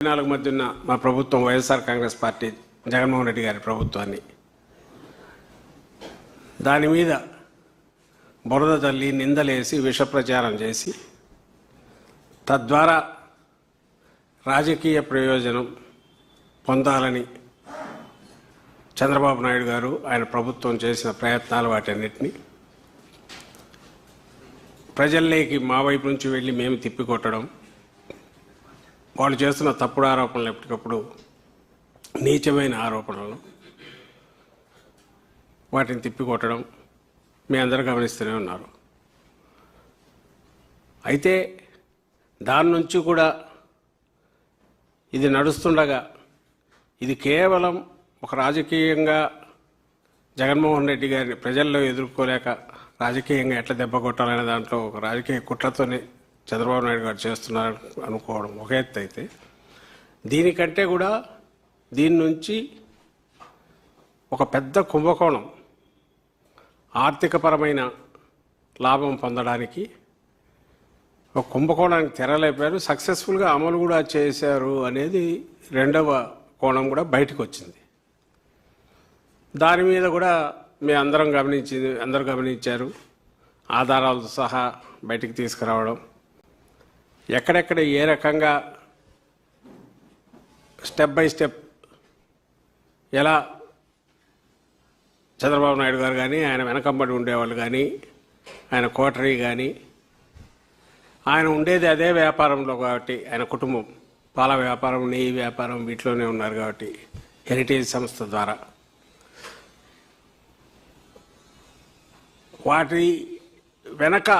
4 మధ్య ఉన్న మా ప్రభుత్వం వైఎస్ఆర్ కాంగ్రెస్ పార్టీ జగన్మోహన్ రెడ్డి గారి ప్రభుత్వాన్ని దాని మీద బురద తల్లి నిందలేసి విష ప్రచారం చేసి తద్వారా రాజకీయ ప్రయోజనం పొందాలని చంద్రబాబు నాయుడు గారు ఆయన ప్రభుత్వం చేసిన ప్రయత్నాలు వాటన్నిటిని ప్రజల్లోకి మా వైపు నుంచి వెళ్ళి మేము తిప్పికొట్టడం, వాళ్ళు చేస్తున్న తప్పుడు ఆరోపణలు ఎప్పటికప్పుడు నీచమైన ఆరోపణలను వాటిని తిప్పికొట్టడం మీ అందరూ గమనిస్తూనే ఉన్నారు. అయితే దాని నుంచి కూడా ఇది నడుస్తుండగా ఇది కేవలం ఒక రాజకీయంగా జగన్మోహన్ రెడ్డి గారిని ప్రజల్లో ఎదుర్కోలేక రాజకీయంగా ఎట్లా దెబ్బ కొట్టాలనే దాంట్లో ఒక రాజకీయ కుట్రతోనే చంద్రబాబు నాయుడు గారు చేస్తున్నారు అనుకోవడం ఒక ఎత్తు అయితే, దీనికంటే కూడా దీని నుంచి ఒక పెద్ద కుంభకోణం ఆర్థికపరమైన లాభం పొందడానికి ఒక కుంభకోణానికి తెరలేపారు, సక్సెస్ఫుల్గా అమలు కూడా చేశారు అనేది రెండవ కోణం కూడా బయటకు వచ్చింది. దాని మీద కూడా మీ అందరూ గమనించారు. ఆధారాలతో సహా బయటికి తీసుకురావడం, ఎక్కడెక్కడ ఏ రకంగా స్టెప్ బై స్టెప్ ఎలా చంద్రబాబు నాయుడు గారు కానీ ఆయన వెనకంబడి ఉండేవాళ్ళు కానీ ఆయన కోటరీ కానీ ఆయన ఉండేది అదే వ్యాపారంలో కాబట్టి ఆయన కుటుంబం పాల వ్యాపారం, నెయ్యి వ్యాపారం వీటిలోనే ఉన్నారు కాబట్టి హెరిటేజ్ సంస్థ ద్వారా వాటి వెనక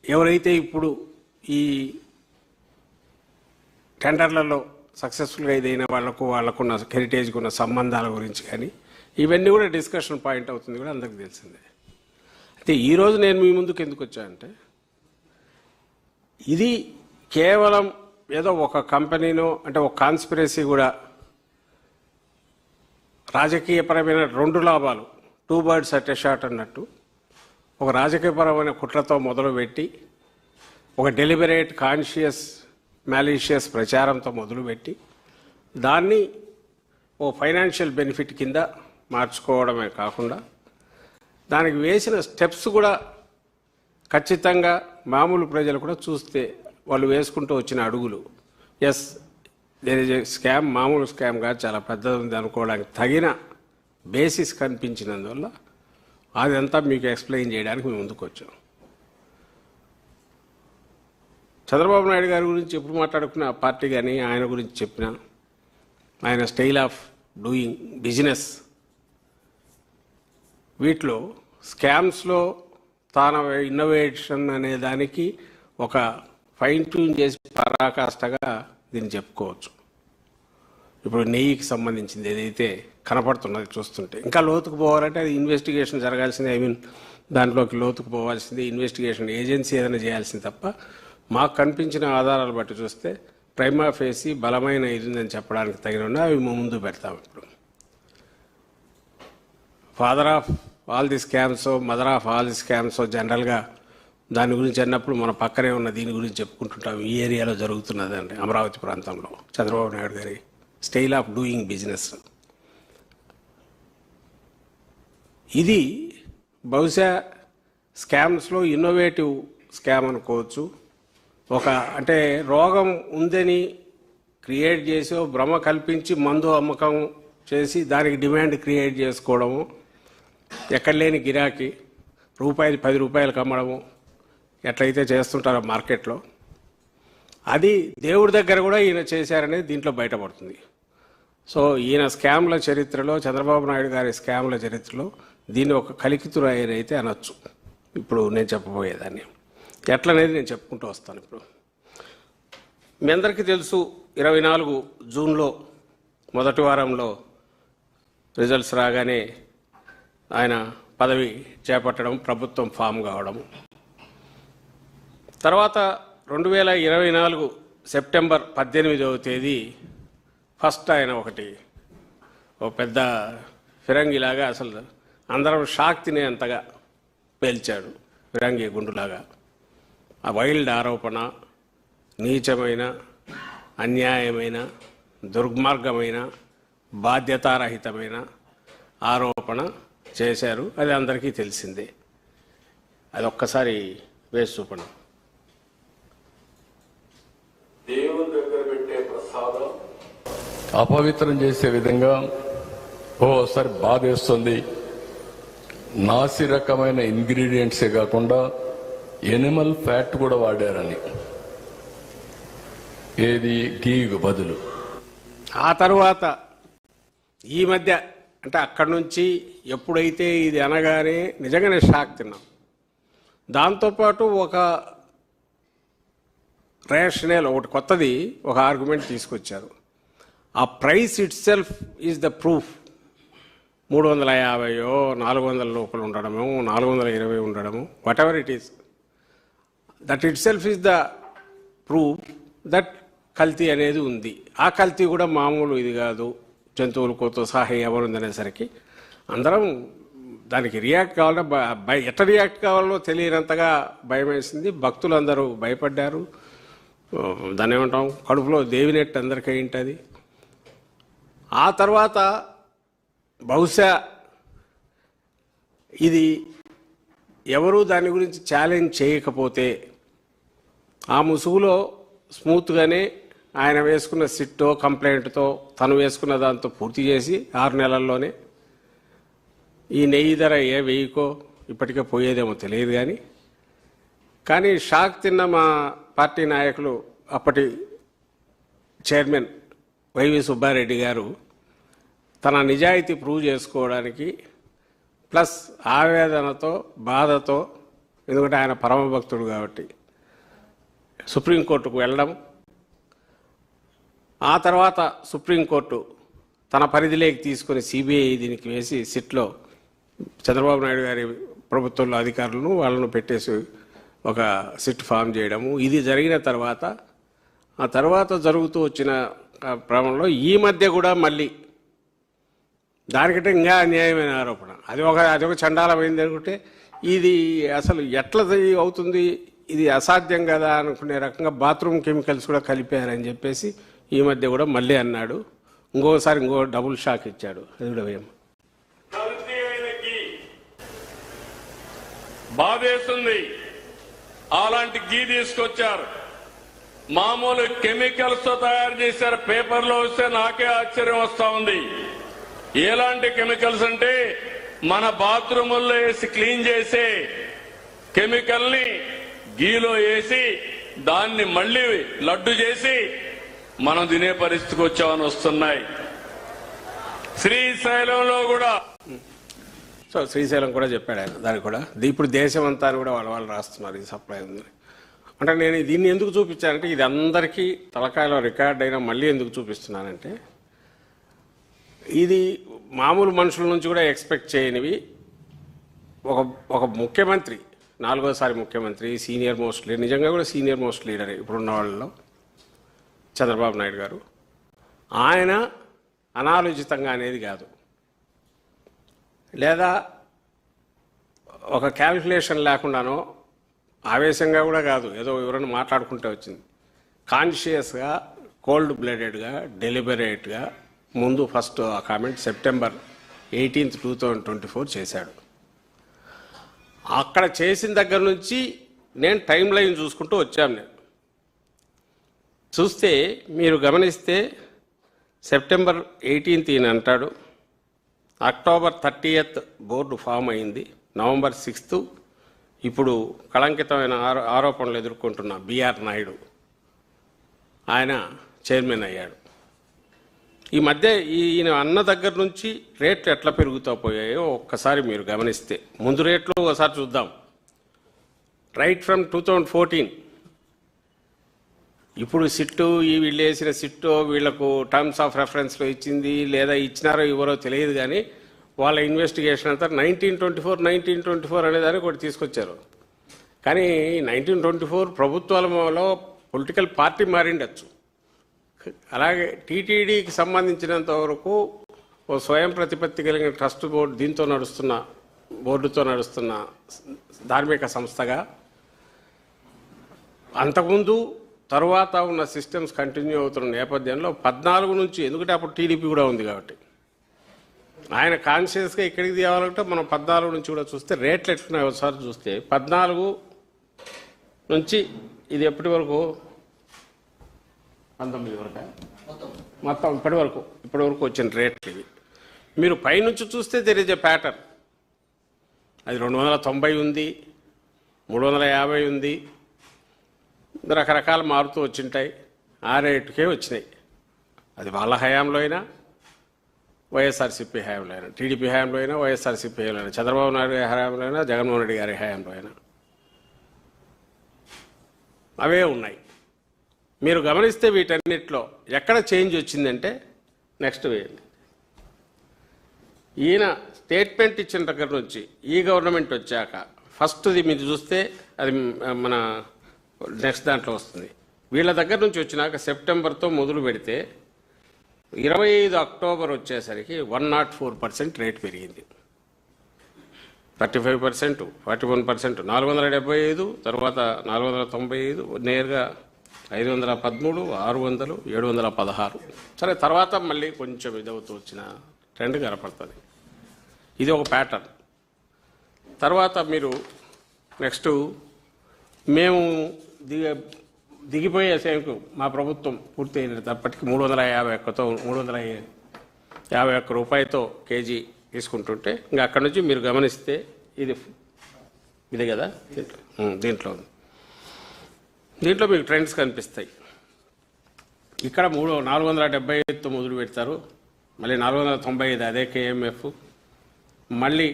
ఎవరైతే ఇప్పుడు ఈ టెండర్లలో సక్సెస్ఫుల్గా ఇదైన వాళ్ళకున్న హెరిటేజ్కి ఉన్న సంబంధాల గురించి కానీ ఇవన్నీ కూడా డిస్కషన్ పాయింట్ అవుతుంది కూడా అందరికీ తెలిసిందే. అయితే ఈరోజు నేను మీ ముందుకు ఎందుకు వచ్చానంటే, ఇది కేవలం ఏదో ఒక కంపెనీనో అంటే ఒక కాన్స్పిరసీ కూడా రాజకీయపరమైన 2 లాభాలు, 2 birds at a shot అన్నట్టు ఒక రాజకీయపరమైన కుట్రతో మొదలుపెట్టి ఒక డెలిబరేట్ కాన్షియస్ మ్యాలీషియస్ ప్రచారంతో మొదలుపెట్టి దాన్ని ఓ ఫైనాన్షియల్ బెనిఫిట్ కింద మార్చుకోవడమే కాకుండా దానికి వేసిన స్టెప్స్ కూడా ఖచ్చితంగా మామూలు ప్రజలు కూడా చూస్తే వాళ్ళు వేసుకుంటూ వచ్చిన అడుగులు yes there is a scam, మామూలు స్కామ్ కాదు చాలా పెద్దది ఉంది అనుకోవడానికి తగిన బేసిస్ కనిపించినందువల్ల అదంతా మీకు ఎక్స్ప్లెయిన్ చేయడానికి మేము ముందుకు వచ్చాం. చంద్రబాబు నాయుడు గారి గురించి ఎప్పుడు మాట్లాడుకున్న పార్టీ కానీ ఆయన గురించి చెప్పిన ఆయన స్టైల్ ఆఫ్ డూయింగ్ బిజినెస్ వీటిలో స్కామ్స్లో తాను ఇన్నోవేషన్ అనే దానికి ఒక ఫైన్ ట్యూన్ చేసి పరాకాష్ఠగా దీన్ని చెప్పుకోవచ్చు. ఇప్పుడు నెయ్యికి సంబంధించింది ఏదైతే కనపడుతున్నది చూస్తుంటే ఇంకా లోతుకు పోవాలంటే అది ఇన్వెస్టిగేషన్ జరగాల్సింది, దాంట్లోకి లోతుకు పోవాల్సింది ఇన్వెస్టిగేషన్ ఏజెన్సీ ఏదైనా చేయాల్సింది తప్ప మాకు కనిపించిన ఆధారాలు బట్టి చూస్తే ప్రైమా ఫేసి బలమైన ఇది ఉందని చెప్పడానికి తగిన అవి ముందు పెడతాం. ఇప్పుడు father of all the scams, mother of all the scams జనరల్గా దాని గురించి అన్నప్పుడు మన పక్కనే ఉన్న దీని గురించి చెప్పుకుంటుంటాం. ఈ ఏరియాలో జరుగుతున్నదండి అమరావతి ప్రాంతంలో చంద్రబాబు నాయుడు గారి స్టైల్ ఆఫ్ డూయింగ్ బిజినెస్. ఇది బహుశా స్కామ్స్లో ఇన్నోవేటివ్ స్కామ్ అనుకోవచ్చు. ఒక అంటే రోగం ఉందని క్రియేట్ చేసి భ్రమ కల్పించి మందు అమ్మకం చేసి దానికి డిమాండ్ క్రియేట్ చేసుకోవడము, ఎక్కడ లేని గిరాకీ రూపాయలు 10 రూపాయలకు అమ్మడము ఎట్లయితే చేస్తుంటారో మార్కెట్లో, అది దేవుడి దగ్గర కూడా ఈయన చేశారనేది దీంట్లో బయటపడుతుంది. సో ఈయన స్కామ్ల చరిత్రలో, చంద్రబాబు నాయుడు గారి స్కామ్ల చరిత్రలో దీన్ని ఒక కలికితురాయనైతే అనొచ్చు. ఇప్పుడు నేను చెప్పబోయేదాన్ని ఎట్లనేది నేను చెప్పుకుంటూ వస్తాను. ఇప్పుడు మీ అందరికీ తెలుసు 24 జూన్లో మొదటి వారంలో రిజల్ట్స్ రాగానే ఆయన పదవి చేపట్టడం, ప్రభుత్వం ఫామ్ కావడం, తర్వాత 2024 సెప్టెంబర్ 18వ తేదీ ఫస్ట్ ఆయన ఒక పెద్ద ఫిరంగిలాగా అసలు అందరం షాక్ తినేంతగా పేల్చాడు, ఫిరంగి గుండులాగా. ఆ వైల్డ్ ఆరోపణ, నీచమైన అన్యాయమైన, దుర్మార్గమైన, బాధ్యతారహితమైన ఆరోపణ చేశారు. అది అందరికీ తెలిసిందే. అది ఒక్కసారి వేసి చూపండి. దేవుని దగ్గర పెట్టే ప్రసాదం అపవిత్రం చేసే విధంగా ఓసారి బాధేస్తుంది. నాసి రకమైన ఇంగ్రీడియంట్సే కాకుండా ఎనిమల్ ఫ్యాట్ కూడా వాడారని, ఏది గీకు బదులు. ఆ తర్వాత ఈ మధ్య అంటే అక్కడి నుంచి ఎప్పుడైతే ఇది అనగానే నిజంగానే షాక్ తిన్నాం. దాంతోపాటు ఒక రేషనల్ ఒకటి కొత్తది ఒక ఆర్గ్యుమెంట్ తీసుకొచ్చారు. ఆ price it self is the proof. 350 400 లోపల ఉండడము, 420 ఉండడము, what ever it is, that it self is the proof that కల్తీ అనేది ఉంది. ఆ కల్తీ కూడా మామూలు ఇది కాదు, జంతువులతో సహా ఎవరుందనేసరికి అందరం దానికి రియాక్ట్ కావాలంటే ఎట్లా రియాక్ట్ కావాలో తెలియనంతగా భయం వేసింది. భక్తులందరూ భయపడ్డారు. దాన్ని ఏమంటాం, కడుపులో దేవినట్టు అందరికీ ఉంటుంది. ఆ తర్వాత బహుశా ఇది ఎవరూ దాని గురించి ఛాలెంజ్ చేయకపోతే ఆ ముసుగులో స్మూత్గానే ఆయన వేసుకున్న సిట్టో కంప్లైంట్తో తను వేసుకున్న దాంతో పూర్తి చేసి 6 నెలల్లోనే ఈ నెయ్యి ధర 1000కో ఇప్పటికే పోయేదేమో తెలియదు. కానీ షాక్ తిన్న మా పార్టీ నాయకులు, అప్పటి చైర్మన్ వైవి సుబ్బారెడ్డి గారు తన నిజాయితీ ప్రూవ్ చేసుకోవడానికి ప్లస్ ఆవేదనతో, బాధతో, ఎందుకంటే ఆయన పరమభక్తుడు కాబట్టి సుప్రీంకోర్టుకు వెళ్ళడం, ఆ తర్వాత సుప్రీంకోర్టు తన పరిధిలోకి తీసుకుని సిబిఐ దీనికి వేసి సిట్లో చంద్రబాబు నాయుడు గారి ప్రభుత్వంలో అధికారులను వాళ్ళను పెట్టేసి ఒక సిట్ ఫామ్ చేయడము, ఇది జరిగిన తర్వాత ఆ తర్వాత జరుగుతూ వచ్చిన క్రమంలో ఈ మధ్య కూడా మళ్ళీ దానికంటే ఇంకా అన్యాయమైన ఆరోపణ, అది ఒక చండాలమైంది అనుకుంటే ఇది అసలు ఎట్లా అవుతుంది, ఇది అసాధ్యం కదా అనుకునే రకంగా బాత్రూమ్ కెమికల్స్ కూడా కలిపారని చెప్పేసి ఈ మధ్య కూడా మళ్ళీ అన్నాడు. ఇంకోసారి డబుల్ షాక్ ఇచ్చాడు. అది కూడా వేయం బాధేస్తుంది. అలాంటి గీ తీసుకొచ్చారు, మామూలు కెమికల్స్ తో తయారు చేశారు. పేపర్లో వస్తే నాకే ఆశ్చర్యం వస్తా ఉంది. ఎలాంటి కెమికల్స్ అంటే మన బాత్రూముల్లో వేసి క్లీన్ చేసే కెమికల్ ని గీలో వేసి దాన్ని మళ్లీ లడ్డు చేసి మనం తినే పరిస్థితికి వచ్చామని వస్తున్నాయి. శ్రీశైలంలో కూడా శ్రీశైలం కూడా చెప్పాడు ఆయన. దానికి కూడా ఇప్పుడు దేశం అంతా కూడా వాళ్ళు రాస్తున్నారు ఈ సప్లై ఉంది అంటే. నేను దీన్ని ఎందుకు చూపించానంటే, ఇది అందరికీ తలకాయలో రికార్డ్ అయినా మళ్ళీ ఎందుకు చూపిస్తున్నానంటే, ఇది మామూలు మనుషుల నుంచి కూడా ఎక్స్పెక్ట్ చేయనివి. ఒక ముఖ్యమంత్రి, 4వ ముఖ్యమంత్రి, సీనియర్ మోస్ట్ లీడర్, నిజంగా కూడా సీనియర్ మోస్ట్ లీడర్ ఇప్పుడున్న వాళ్ళలో చంద్రబాబు నాయుడు గారు, ఆయన అనాలోచితంగా అనేది కాదు, లేదా ఒక క్యాల్కులేషన్ లేకుండానో ఆవేశంగా కూడా కాదు, ఏదో ఎవరైనా మాట్లాడుకుంటే వచ్చింది. కాన్షియస్గా, కోల్డ్ బ్లడెడ్గా, డెలిబరేట్గా ముందు ఫస్ట్ ఆ కామెంట్ September 18, 2024 చేశాడు. అక్కడ చేసిన దగ్గర నుంచి నేను టైం లైన్ చూసుకుంటూ వచ్చాను. నేను చూస్తే మీరు గమనిస్తే September 18 ఈయన అంటాడు, October 30 బోర్డు ఫామ్ అయింది, November 6 ఇప్పుడు కళంకితమైన ఆరోపణలు ఎదుర్కొంటున్న బిఆర్ నాయుడు ఆయన చైర్మన్ అయ్యాడు. ఈ మధ్య ఈయన అన్న దగ్గర నుంచి రేట్లు ఎట్లా పెరుగుతూ పోయాయో ఒక్కసారి మీరు గమనిస్తే, ముందు రేట్లు ఒకసారి చూద్దాం. రైట్ ఫ్రమ్ 2014 ఇప్పుడు సిట్టు, ఈ వీళ్ళు వేసిన సిట్టు వీళ్లకు టర్మ్స్ ఆఫ్ రెఫరెన్స్లో ఇచ్చింది లేదా ఇచ్చినారో ఇవ్వరో తెలియదు, కానీ వాళ్ళ ఇన్వెస్టిగేషన్ అంతా 1924 అనే దానికి ఒకటి తీసుకొచ్చారు. కానీ 1924 ప్రభుత్వాలలో పొలిటికల్ పార్టీ మారిండొచ్చు. అలాగే టీటీడీకి సంబంధించినంత వరకు ఓ స్వయం ప్రతిపత్తి కలిగిన ట్రస్ట్ బోర్డుతో నడుస్తున్న ధార్మిక సంస్థగా, అంతకుముందు తరువాత ఉన్న సిస్టమ్స్ కంటిన్యూ అవుతున్న నేపథ్యంలో 14 నుంచి, ఎందుకంటే అప్పుడు టీడీపీ కూడా ఉంది కాబట్టి ఆయన కాన్షియస్గా ఇక్కడికి తేవాలంటే మనం 14 నుంచి కూడా చూస్తే రేట్లు ఎట్లున్నాయి ఒకసారి చూస్తే 14 నుంచి ఇది ఎప్పటి వరకు 19 వరకు మొత్తం ఇప్పటి వరకు వచ్చిన రేట్లు ఇవి. మీరు పైనుంచి చూస్తే దెర్ ఇస్ ఎ ప్యాటర్న్. అది 290 ఉంది, 350 ఉంది, రకరకాలు మారుతూ వచ్చింటాయి. ఆ రేటుకే వచ్చినాయి. అది వాళ్ళ హయాంలో అయినా, వైఎస్ఆర్సీపీ హయాంలో అయినా, టీడీపీ హయాంలో అయినా, వైఎస్ఆర్సీపీ హయాంలో అయినా, చంద్రబాబు నాయుడు గారి హయాంలో అయినా, జగన్మోహన్ రెడ్డి గారి హయాంలో అయినా అవే ఉన్నాయి. మీరు గమనిస్తే వీటన్నిటిలో ఎక్కడ చేంజ్ వచ్చిందంటే నెక్స్ట్ వేయండి. ఈయన స్టేట్మెంట్ ఇచ్చిన దగ్గర నుంచి ఈ గవర్నమెంట్ వచ్చాక ఫస్ట్ది మీరు చూస్తే అది మన నెక్స్ట్ దాంట్లో వస్తుంది. వీళ్ళ దగ్గర నుంచి వచ్చినాక సెప్టెంబర్తో మొదలు పెడితే 25 అక్టోబర్ వచ్చేసరికి 104% రేట్ పెరిగింది. 35%, 41%, 475, తర్వాత 495, నేరుగా 513, 600, 716. సరే, తర్వాత మళ్ళీ కొంచెం ఇదవుతూ వచ్చిన ట్రెండ్ కనపడుతుంది. ఇది ఒక ప్యాటర్న్. తర్వాత మీరు నెక్స్ట్ మేము దిగిపోయే సేవకు మా ప్రభుత్వం పూర్తి అయినప్పటికీ 351 రూపాయలతో కేజీ తీసుకుంటుంటే ఇంకా అక్కడ నుంచి మీరు గమనిస్తే ఇది కదా దీంట్లో మీకు ట్రెండ్స్ కనిపిస్తాయి. ఇక్కడ 475తో మొదలు పెడతారు, మళ్ళీ 495 అదే కేఎంఎఫ్, మళ్ళీ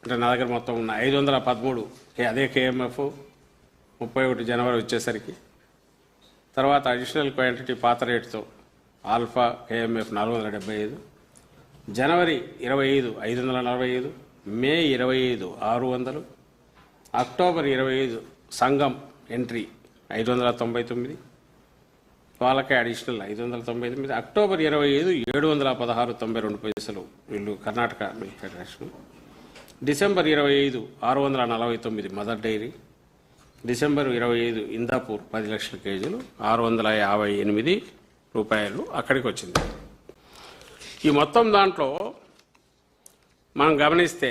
అంటే నా దగ్గర మొత్తం ఉన్న 513 అదే కేఎంఎఫ్ 31 జనవరి వచ్చేసరికి, తర్వాత అడిషనల్ క్వాంటిటీ పాత రేటుతో ఆల్ఫా కేఎంఎఫ్ 475, జనవరి 25 545, మే 25 600, అక్టోబర్ 25 సంఘం ఎంట్రీ 599, వాళ్ళకే అడిషనల్ 599, అక్టోబర్ 25 716.92 వీళ్ళు Karnataka milk federation, December 25 649 Mother Dairy, December 25 Indapur 10 లక్షల కేజీలు 658 రూపాయలు అక్కడికి వచ్చింది. ఈ మొత్తం దాంట్లో మనం గమనిస్తే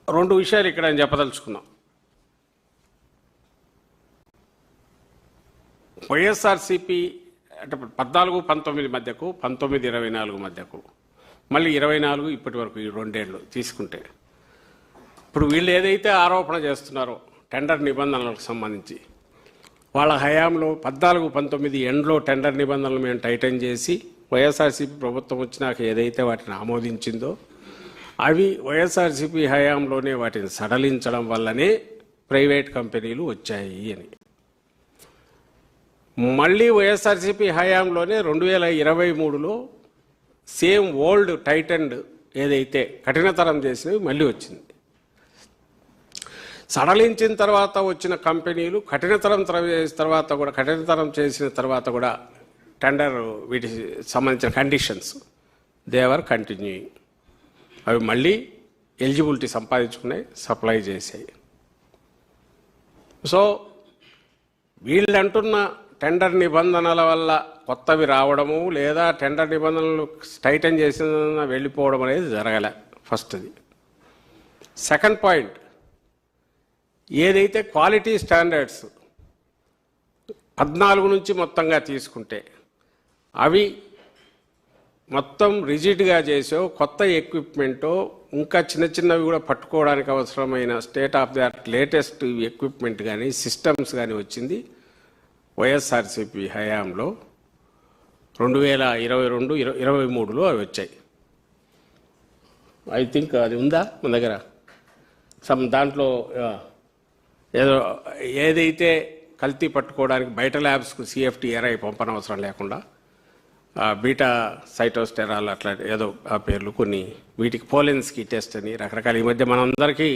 2 విషయాలు ఇక్కడ నేను చెప్పదలుచుకున్నాం. వైఎస్ఆర్సీపీ అంటే 14-19 మధ్యకు, 19-24 మధ్యకు, మళ్ళీ 24 ఇప్పటి వరకు ఈ 2 ఏళ్ళు తీసుకుంటే, ఇప్పుడు వీళ్ళు ఏదైతే ఆరోపణ చేస్తున్నారో టెండర్ నిబంధనలకు సంబంధించి వాళ్ళ హయాంలో 14-19 ఎండ్లో టెండర్ నిబంధనలు మేము టైటన్ చేసి వైఎస్ఆర్సీపీ ప్రభుత్వం వచ్చినాక ఏదైతే వాటిని ఆమోదించిందో అవి వైఎస్ఆర్సీపీ హయాంలోనే వాటిని సడలించడం వల్లనే ప్రైవేట్ కంపెనీలు వచ్చాయి అని. మళ్ళీ వైఎస్ఆర్సీపీ హయాంలోనే 2023లో సేమ్ ఓల్డ్ టైటన్డ్ ఏదైతే కఠినతరం చేసినవి మళ్ళీ వచ్చింది. సడలించిన తర్వాత వచ్చిన కంపెనీలు కఠినతరం చేసిన తర్వాత కూడా టెండర్ వీటికి సంబంధించిన కండిషన్స్ దేవర్ కంటిన్యూయింగ్. అవి మళ్ళీ ఎలిజిబిలిటీ సంపాదించుకున్నాయి, సప్లై చేసాయి. సో వీళ్ళు అంటున్న టెండర్ నిబంధనల వల్ల కొత్తవి రావడము లేదా టెండర్ నిబంధనలు టైటన్ చేసిన వెళ్ళిపోవడం అనేది జరగలే. ఫస్ట్ది. సెకండ్ పాయింట్, ఏదైతే క్వాలిటీ స్టాండర్డ్స్ 14 నుంచి మొత్తంగా తీసుకుంటే అవి మొత్తం రిజిడ్గా చేసో కొత్త ఎక్విప్మెంటో ఇంకా చిన్నవి కూడా పట్టుకోవడానికి అవసరమైన state of the art latest equipment కానీ సిస్టమ్స్ కానీ వచ్చింది వైఎస్ఆర్సీపీ హయాంలో 2022-23లో అవి వచ్చాయి. ఐ థింక్ అది ఉందా మన దగ్గర దాంట్లో ఏదైతే కల్తీ పట్టుకోవడానికి బయట ల్యాబ్స్కు CFT-RI పంపనవసరం లేకుండా బీటా సైటోస్టెరాల్ అట్లా ఏదో ఆ పేర్లు కొన్ని వీటికి పోలెన్స్కి టెస్ట్ అని రకరకాల ఈ మధ్య మనందరికీ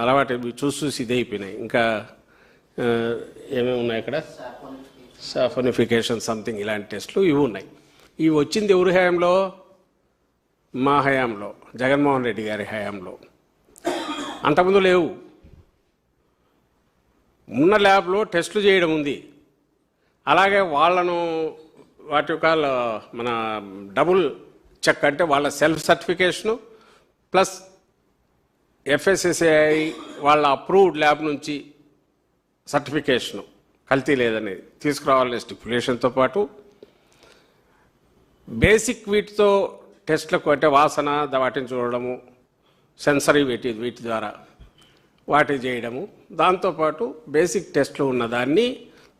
అలవాటు చూసి ఇదే అయిపోయినాయి. ఇంకా ఏమేమి ఉన్నాయి అక్కడ, సాఫోనిఫికేషన్ సంథింగ్ ఇలాంటి టెస్టులు ఇవి ఉన్నాయి. ఇవి వచ్చింది ఎవరి హయాంలో? మా హయాంలో, జగన్మోహన్ రెడ్డి గారి హయాంలో. అంతకుముందు లేవు. ఉన్న ల్యాబ్లో టెస్టులు చేయడం ఉంది. అలాగే వాళ్ళను వాటి యొక్క మన డబుల్ చెక్ అంటే వాళ్ళ సెల్ఫ్ సర్టిఫికేషను ప్లస్ FSSAI వాళ్ళ అప్రూవ్డ్ ల్యాబ్ నుంచి సర్టిఫికేషను కల్తీ లేదనేది తీసుకురావాలనే స్టిపులేషన్తో పాటు బేసిక్ వీటితో టెస్ట్లకు అంటే వాసన వాటిని చూడడము, సెన్సరీ వీటి ద్వారా వాటి చేయడము, దాంతోపాటు బేసిక్ టెస్ట్లు ఉన్నదాన్ని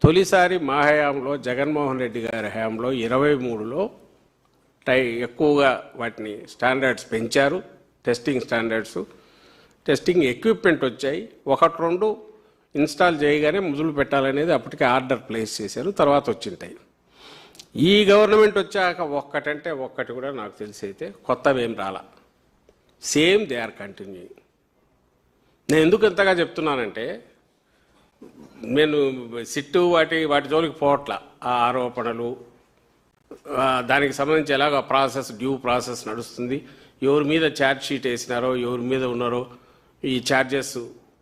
తొలిసారి మా హయాంలో జగన్మోహన్ రెడ్డి గారి హయాంలో 23లో ఎక్కువగా వాటిని స్టాండర్డ్స్ పెంచారు. టెస్టింగ్ స్టాండర్డ్స్, టెస్టింగ్ ఎక్విప్మెంట్ వచ్చాయి. 1-2 ఇన్స్టాల్ చేయగానే మొదలు పెట్టాలనేది అప్పటికే ఆర్డర్ ప్లేస్ చేశారు. తర్వాత వచ్చింటాయి. ఈ గవర్నమెంట్ వచ్చాక ఒక్కటంటే ఒక్కటి కూడా నాకు తెలిసి అయితే కొత్తవి ఏం రాలా. Same they are continuing. నేను ఎందుకు ఎంతగా చెప్తున్నానంటే నేను సిట్టు వాటి జోలికి పోవట్ల. ఆ ఆరోపణలు దానికి సంబంధించి ఎలాగ డ్యూ ప్రాసెస్ నడుస్తుంది, ఎవరి మీద ఛార్జ్ షీట్ వేసినారో ఎవరి మీద ఉన్నారో ఈ ఛార్జెస్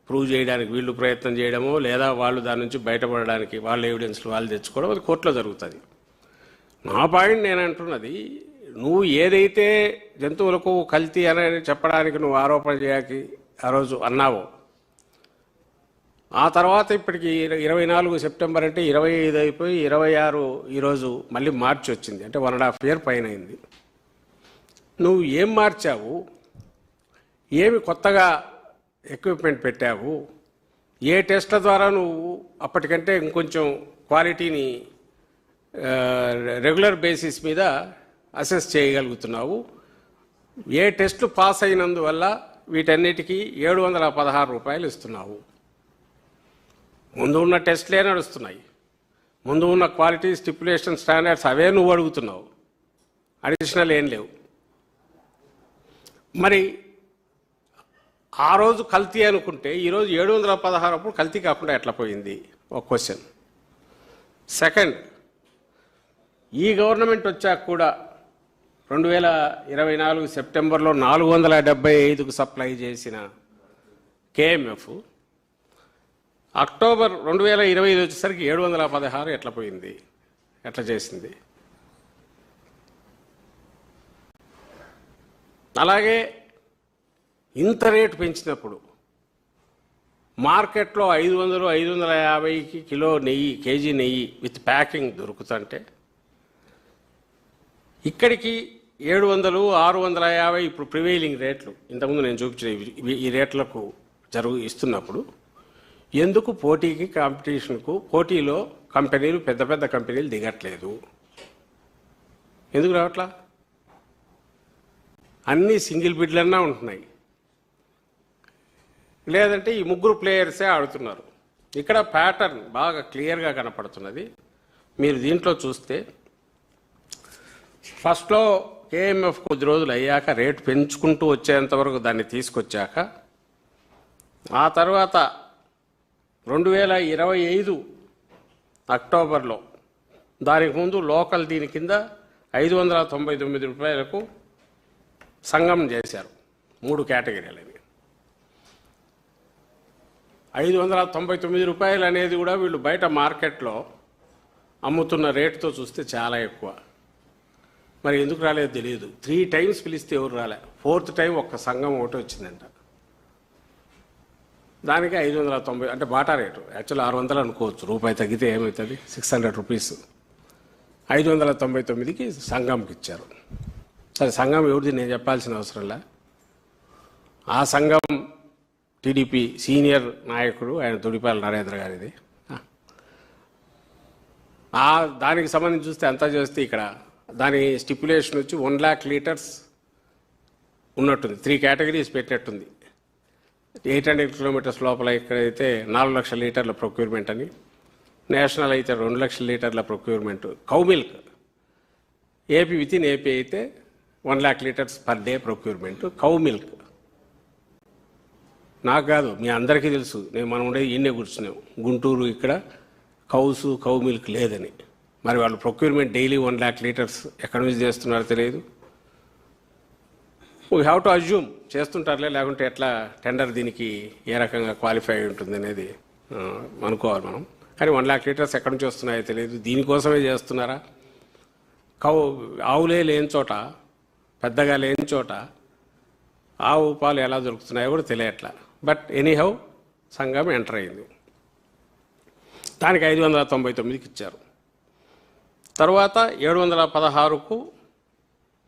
ప్రూవ్ చేయడానికి వీళ్ళు ప్రయత్నం చేయడమో లేదా వాళ్ళు దాని నుంచి బయటపడడానికి వాళ్ళ ఎవిడెన్స్లు వాళ్ళు తెచ్చుకోవడం అది కోర్టులో జరుగుతుంది. నా పాయింట్ నేను అంటున్నది, నువ్వు ఏదైతే జంతువులకు కల్తీ అని చెప్పడానికి నువ్వు ఆరోపణ చేయకి ఆ రోజు అన్నావో, ఆ తర్వాత ఇప్పటికి 24 సెప్టెంబర్ అంటే 25 అయిపోయి 26 ఈరోజు మళ్ళీ మార్చి వచ్చింది. అంటే 1.5 year పైన అయింది. నువ్వు ఏం మార్చావు, ఏమి కొత్తగా ఎక్విప్మెంట్ పెట్టావు, ఏ టెస్ట్ల ద్వారా నువ్వు అప్పటికంటే ఇంకొంచెం క్వాలిటీని రెగ్యులర్ బేసిస్ మీద అసెస్ చేయగలుగుతున్నావు, ఏ టెస్టులు పాస్ అయినందువల్ల వీటన్నిటికీ 716 రూపాయలు ఇస్తున్నావు. ముందు ఉన్న టెస్ట్లే నడుస్తున్నాయి, ముందు ఉన్న క్వాలిటీ స్టిపులేషన్ స్టాండర్డ్స్ అవే నువ్వు అడుగుతున్నావు, అడిషనల్ ఏం లేవు. మరి ఆ రోజు కల్తీ అనుకుంటే ఈరోజు 716 అప్పుడు కల్తీ కాకుండా ఎట్లా పోయింది ఒక క్వశ్చన్. సెకండ్, ఈ గవర్నమెంట్ వచ్చాక కూడా 2024 సెప్టెంబర్లో 475కు సప్లై చేసిన KMF అక్టోబర్ 2025 వచ్చేసరికి 716 ఎట్లా పోయింది, ఎట్లా చేసింది? అలాగే ఇంత రేటు పెంచినప్పుడు మార్కెట్లో 500-550కి కేజీ నెయ్యి విత్ ప్యాకింగ్ దొరుకుతుంటే ఇక్కడికి 700-650 ఇప్పుడు ప్రివైలింగ్ రేట్లు ఇంతకుముందు నేను చూపించిన ఈ రేట్లకు ఇస్తున్నప్పుడు ఎందుకు పోటీలో కంపెనీలు పెద్ద పెద్ద కంపెనీలు దిగట్లేదు? ఎందుకు రావట్లా? అన్నీ సింగిల్ బిడ్లన్నా ఉంటున్నాయి, లేదంటే ఈ ముగ్గురు ప్లేయర్సే ఆడుతున్నారు. ఇక్కడ ప్యాటర్న్ బాగా క్లియర్గా కనపడుతున్నది. మీరు దీంట్లో చూస్తే ఫస్ట్లో KMF కొద్ది రోజులు అయ్యాక రేటు పెంచుకుంటూ వచ్చేంతవరకు దాన్ని తీసుకొచ్చాక ఆ తర్వాత 2025 అక్టోబర్లో దానికి ముందు లోకల్ దీని కింద 599 రూపాయలకు సంగం చేశారు. 3 కేటగిరీలని 599 రూపాయలు అనేది కూడా వీళ్ళు బయట మార్కెట్లో అమ్ముతున్న రేటుతో చూస్తే చాలా ఎక్కువ. మరి ఎందుకు రాలేదో తెలియదు. 3 times పిలిస్తే ఎవరు రాలే, 4th time ఒక్క సంఘం ఒకటి వచ్చిందంట. దానికి 590 అంటే బాటా రేటు, యాక్చువల్ 600 అనుకోవచ్చు, రూపాయి తగ్గితే ఏమవుతుంది, 600 రూపీస్. 599కి సంఘంకి ఇచ్చారు. సరే, సంఘం ఎవరిది నేను చెప్పాల్సిన అవసరంలా. ఆ సంఘం టీడీపీ సీనియర్ నాయకుడు ఆయన దుడిపాల నరేంద్ర గారిది. దానికి సంబంధించి చూస్తే అంతా చేస్తే ఇక్కడ దాని స్టిపులేషన్ వచ్చి 1 lakh లీటర్స్ ఉన్నట్టుంది. 3 categories పెట్టినట్టుంది. 800 kilometers లోపల ఇక్కడైతే 4 లక్షల లీటర్ల ప్రొక్యూర్మెంట్ అని, నేషనల్ అయితే 2 లక్షల లీటర్ల procurement. Cow milk AP within AP అయితే 1 lakh litres per day procurement cow milk. నాకు కాదు, మీ అందరికీ తెలుసు, మనం ఉండేది ఈయనే కూర్చున్నాం గుంటూరు. ఇక్కడ కౌ మిల్క్ లేదని. మరి వాళ్ళు ప్రొక్యూర్మెంట్ డైలీ 1 lakh లీటర్స్ ఎక్కడి నుంచి చేస్తున్నారో తెలియదు. వీ హ్యావ్ టు అజ్యూమ్ చేస్తుంటారులే, లేకుంటే ఎట్లా టెండర్ దీనికి ఏ రకంగా క్వాలిఫై ఉంటుంది అనేది అనుకోవాలి మనం. కానీ 1 lakh లీటర్స్ ఎక్కడి నుంచి వస్తున్నాయో తెలియదు. దీనికోసమే చేస్తున్నారా? ఆవులే లేని చోట, పెద్దగా లేని చోట ఆవు పాలు ఎలా దొరుకుతున్నాయో కూడా తెలియట్లా. బట్ ఎనీహౌ సంఘం ఎంటర్ అయింది. దానికి 599కి ఇచ్చారు. తర్వాత 716కు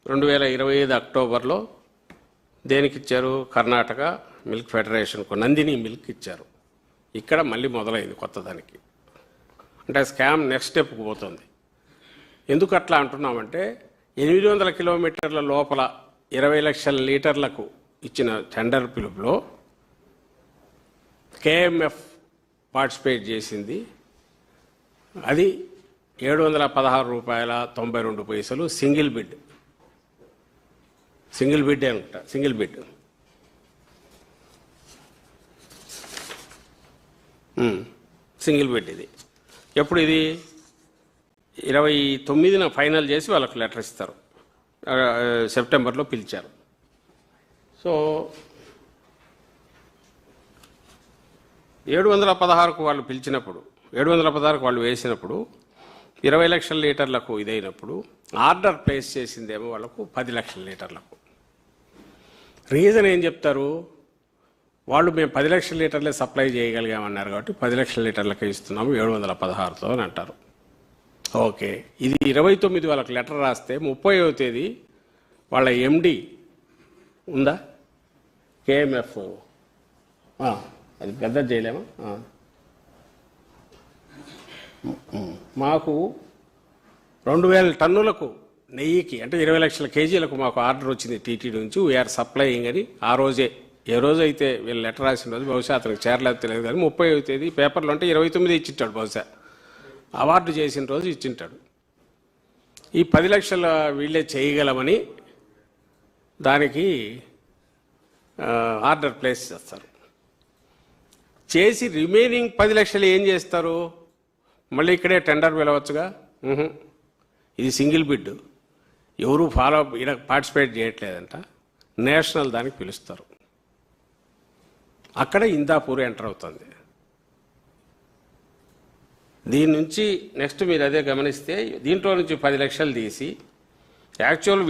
2025 అక్టోబర్లో దేనికి ఇచ్చారు? కర్ణాటక మిల్క్ ఫెడరేషన్కు నందిని మిల్క్ ఇచ్చారు. ఇక్కడ మళ్ళీ మొదలైంది కొత్త దానికి. అంటే స్కామ్ నెక్స్ట్ స్టెప్కి పోతుంది. ఎందుకు అట్లా అంటున్నామంటే 800 కిలోమీటర్ల లోపల 20 లక్షల లీటర్లకు ఇచ్చిన టెండర్ పిలుపులో కేఎంఎఫ్ పార్టిసిపేట్ చేసింది. అది $716.92 సింగిల్ బిడ్. సింగిల్ బిడ్ అనుకుంటా, సింగిల్ బిడ్. సింగిల్ బిడ్ ఇది. ఎప్పుడు ఇది? 29న ఫైనల్ చేసి వాళ్ళకు లెటర్ ఇస్తారు. సెప్టెంబర్లో పిలిచారు. సో 716కు వాళ్ళు పిలిచినప్పుడు, 716కు వాళ్ళు వేసినప్పుడు 20 లక్షల లీటర్లకు ఇదైనప్పుడు ఆర్డర్ ప్లేస్ చేసిందేమో వాళ్ళకు 10 లక్షల లీటర్లకు. రీజన్ ఏం చెప్తారు? వాళ్ళు మేము 10 లక్షల లీటర్లే సప్లై చేయగలిగామన్నారు కాబట్టి 10 లక్షల లీటర్లకే ఇస్తున్నాము 716తో అని అంటారు. ఓకే, ఇది 29 వాళ్ళకి లెటర్ రాస్తే 30వ తేదీ వాళ్ళ ఎండి ఉందా? కేఎంఎఫ్ అది పెద్ద చేయలేమా? మాకు 2000 టన్నులకు నెయ్యికి అంటే 20 లక్షల కేజీలకు మాకు ఆర్డర్ వచ్చింది టీటీడీ నుంచి. వీఆర్ సప్లయింగ్ అని ఆ రోజే, ఏ రోజు అయితే వీళ్ళు లెటర్ రాసిన రోజు, బహుశా అతనికి చేరలేదు తెలియదు కానీ 30వ తేదీ పేపర్లో అంటే 29 ఇచ్చింటాడు. బహుశా అవార్డు చేసిన రోజు ఇచ్చింటాడు. ఈ 10 లక్షల వీళ్ళే చేయగలమని దానికి ఆర్డర్ ప్లేస్ చేస్తారు. చేసి రిమైనింగ్ 10 లక్షలు ఏం చేస్తారు? మళ్ళీ ఇక్కడే టెండర్ పిలవచ్చుగా. ఇది సింగిల్ బిడ్, ఎవరు ఇక్కడ పార్టిసిపేట్ చేయట్లేదంట. నేషనల్ దానికి పిలుస్తారు. అక్కడ ఇందాపూర్ ఎంటర్ అవుతుంది. దీని నుంచి నెక్స్ట్ మీరు అదే గమనిస్తే దీంట్లో నుంచి 10 లక్షలు తీసి యాక్చువల్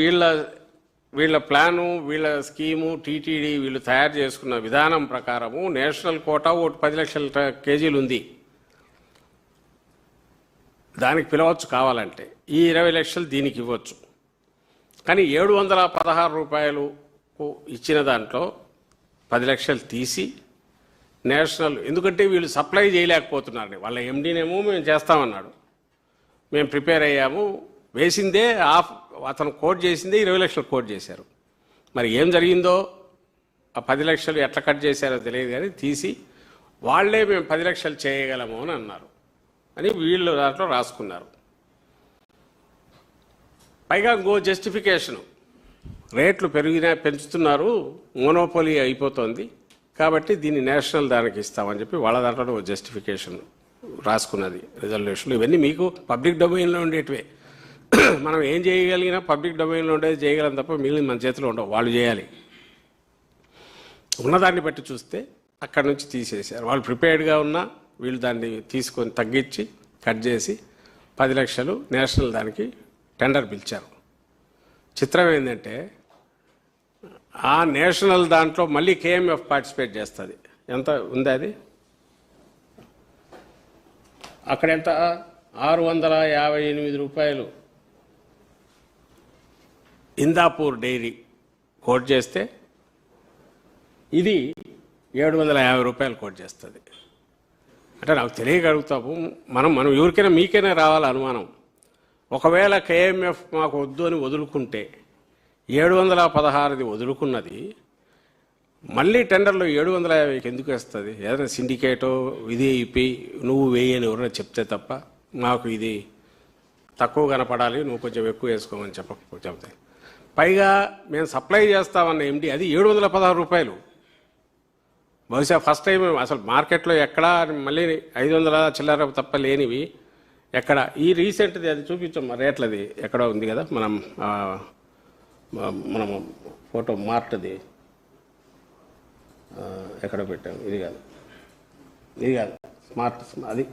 వీళ్ళ ప్లాను, వీళ్ళ స్కీము, టీటీడీ వీళ్ళు తయారు చేసుకున్న విధానం ప్రకారము నేషనల్ కోటా ఒకటి 10 లక్షల కేజీలు ఉంది. దానికి పిలవచ్చు కావాలంటే. ఈ 20 లక్షలు దీనికి ఇవ్వచ్చు. కానీ 716 రూపాయలు ఇచ్చిన దాంట్లో 10 లక్షలు తీసి నేషనల్, ఎందుకంటే వీళ్ళు సప్లై చేయలేకపోతున్నారని. వాళ్ళ ఎండీనేమో మేము చేస్తామన్నాడు, మేము ప్రిపేర్ అయ్యాము, వేసిందే అతను కోట్ చేసిందే 20 లక్షలు కోట్ చేశారు. మరి ఏం జరిగిందో ఆ 10 లక్షలు ఎట్లా కట్ చేశారో తెలియదు కానీ తీసి వాళ్లే మేము 10 లక్షలు చేయగలము అని అన్నారు అని వీళ్ళు దాంట్లో రాసుకున్నారు. పైగా ఇంకో జస్టిఫికేషను, రేట్లు పెంచుతున్నారు, మోనోపోలీ అయిపోతుంది కాబట్టి దీన్ని నేషనల్ దానికి ఇస్తామని చెప్పి వాళ్ళ దాంట్లో ఒక జస్టిఫికేషన్ రాసుకున్నది రిజల్యూషన్లు. ఇవన్నీ మీకు పబ్లిక్ డొమైన్లో ఉండేటివే. మనం ఏం చేయగలిగినా పబ్లిక్ డొమైన్లో ఉండేది చేయగలం తప్ప మిగిలిన మన చేతిలో ఉండవు, వాళ్ళు చేయాలి. ఉన్నదాన్ని బట్టి చూస్తే అక్కడి నుంచి తీసేశారు. వాళ్ళు ప్రిపేర్డ్గా ఉన్నా వీళ్ళు దాన్ని తీసుకొని తగ్గించి కట్ చేసి 10 లక్షలు నేషనల్ దానికి టెండర్ పిలిచారు. చిత్రం ఏంటంటే ఆ నేషనల్ దాంట్లో మళ్ళీ కేఎంఎఫ్ పార్టిసిపేట్ చేస్తుంది. ఎంత ఉంది అది? అక్కడ ఎంత? 658 రూపాయలు ఇందాపూర్ డైరీ కోట్ చేస్తే ఇది 750 రూపాయలు కోట్ చేస్తుంది. అంటే నాకు తెలియగలుగుతాము, మనం ఎవరికైనా మీకైనా రావాలి అనుమానం. ఒకవేళ కేఎంఎఫ్ మాకు వద్దు అని వదులుకుంటే 716ది వదులుకున్నది మళ్ళీ టెండర్లో 750కి ఎందుకు వేస్తుంది? ఏదైనా సిండికేటో ఇది ఇప్పి నువ్వు వేయని ఎవరైనా చెప్తే తప్ప మాకు ఇది తక్కువ కనపడాలి, నువ్వు కొంచెం ఎక్కువ వేసుకోమని చెప్తాయి. పైగా మేము సప్లై చేస్తామన్న ఎండి అది 716 రూపాయలు. బహుశా ఫస్ట్ టైం అసలు మార్కెట్లో ఎక్కడా మళ్ళీ 500 చిల్లర తప్ప లేనివి ఎక్కడ. ఈ రీసెంట్ది అది చూపించమ్మా, రేట్లది ఎక్కడ ఉంది కదా, మనం ఫోటో మార్ట్ది ఎక్కడ పెట్టాము. ఇది కాదు స్మార్ట్ అది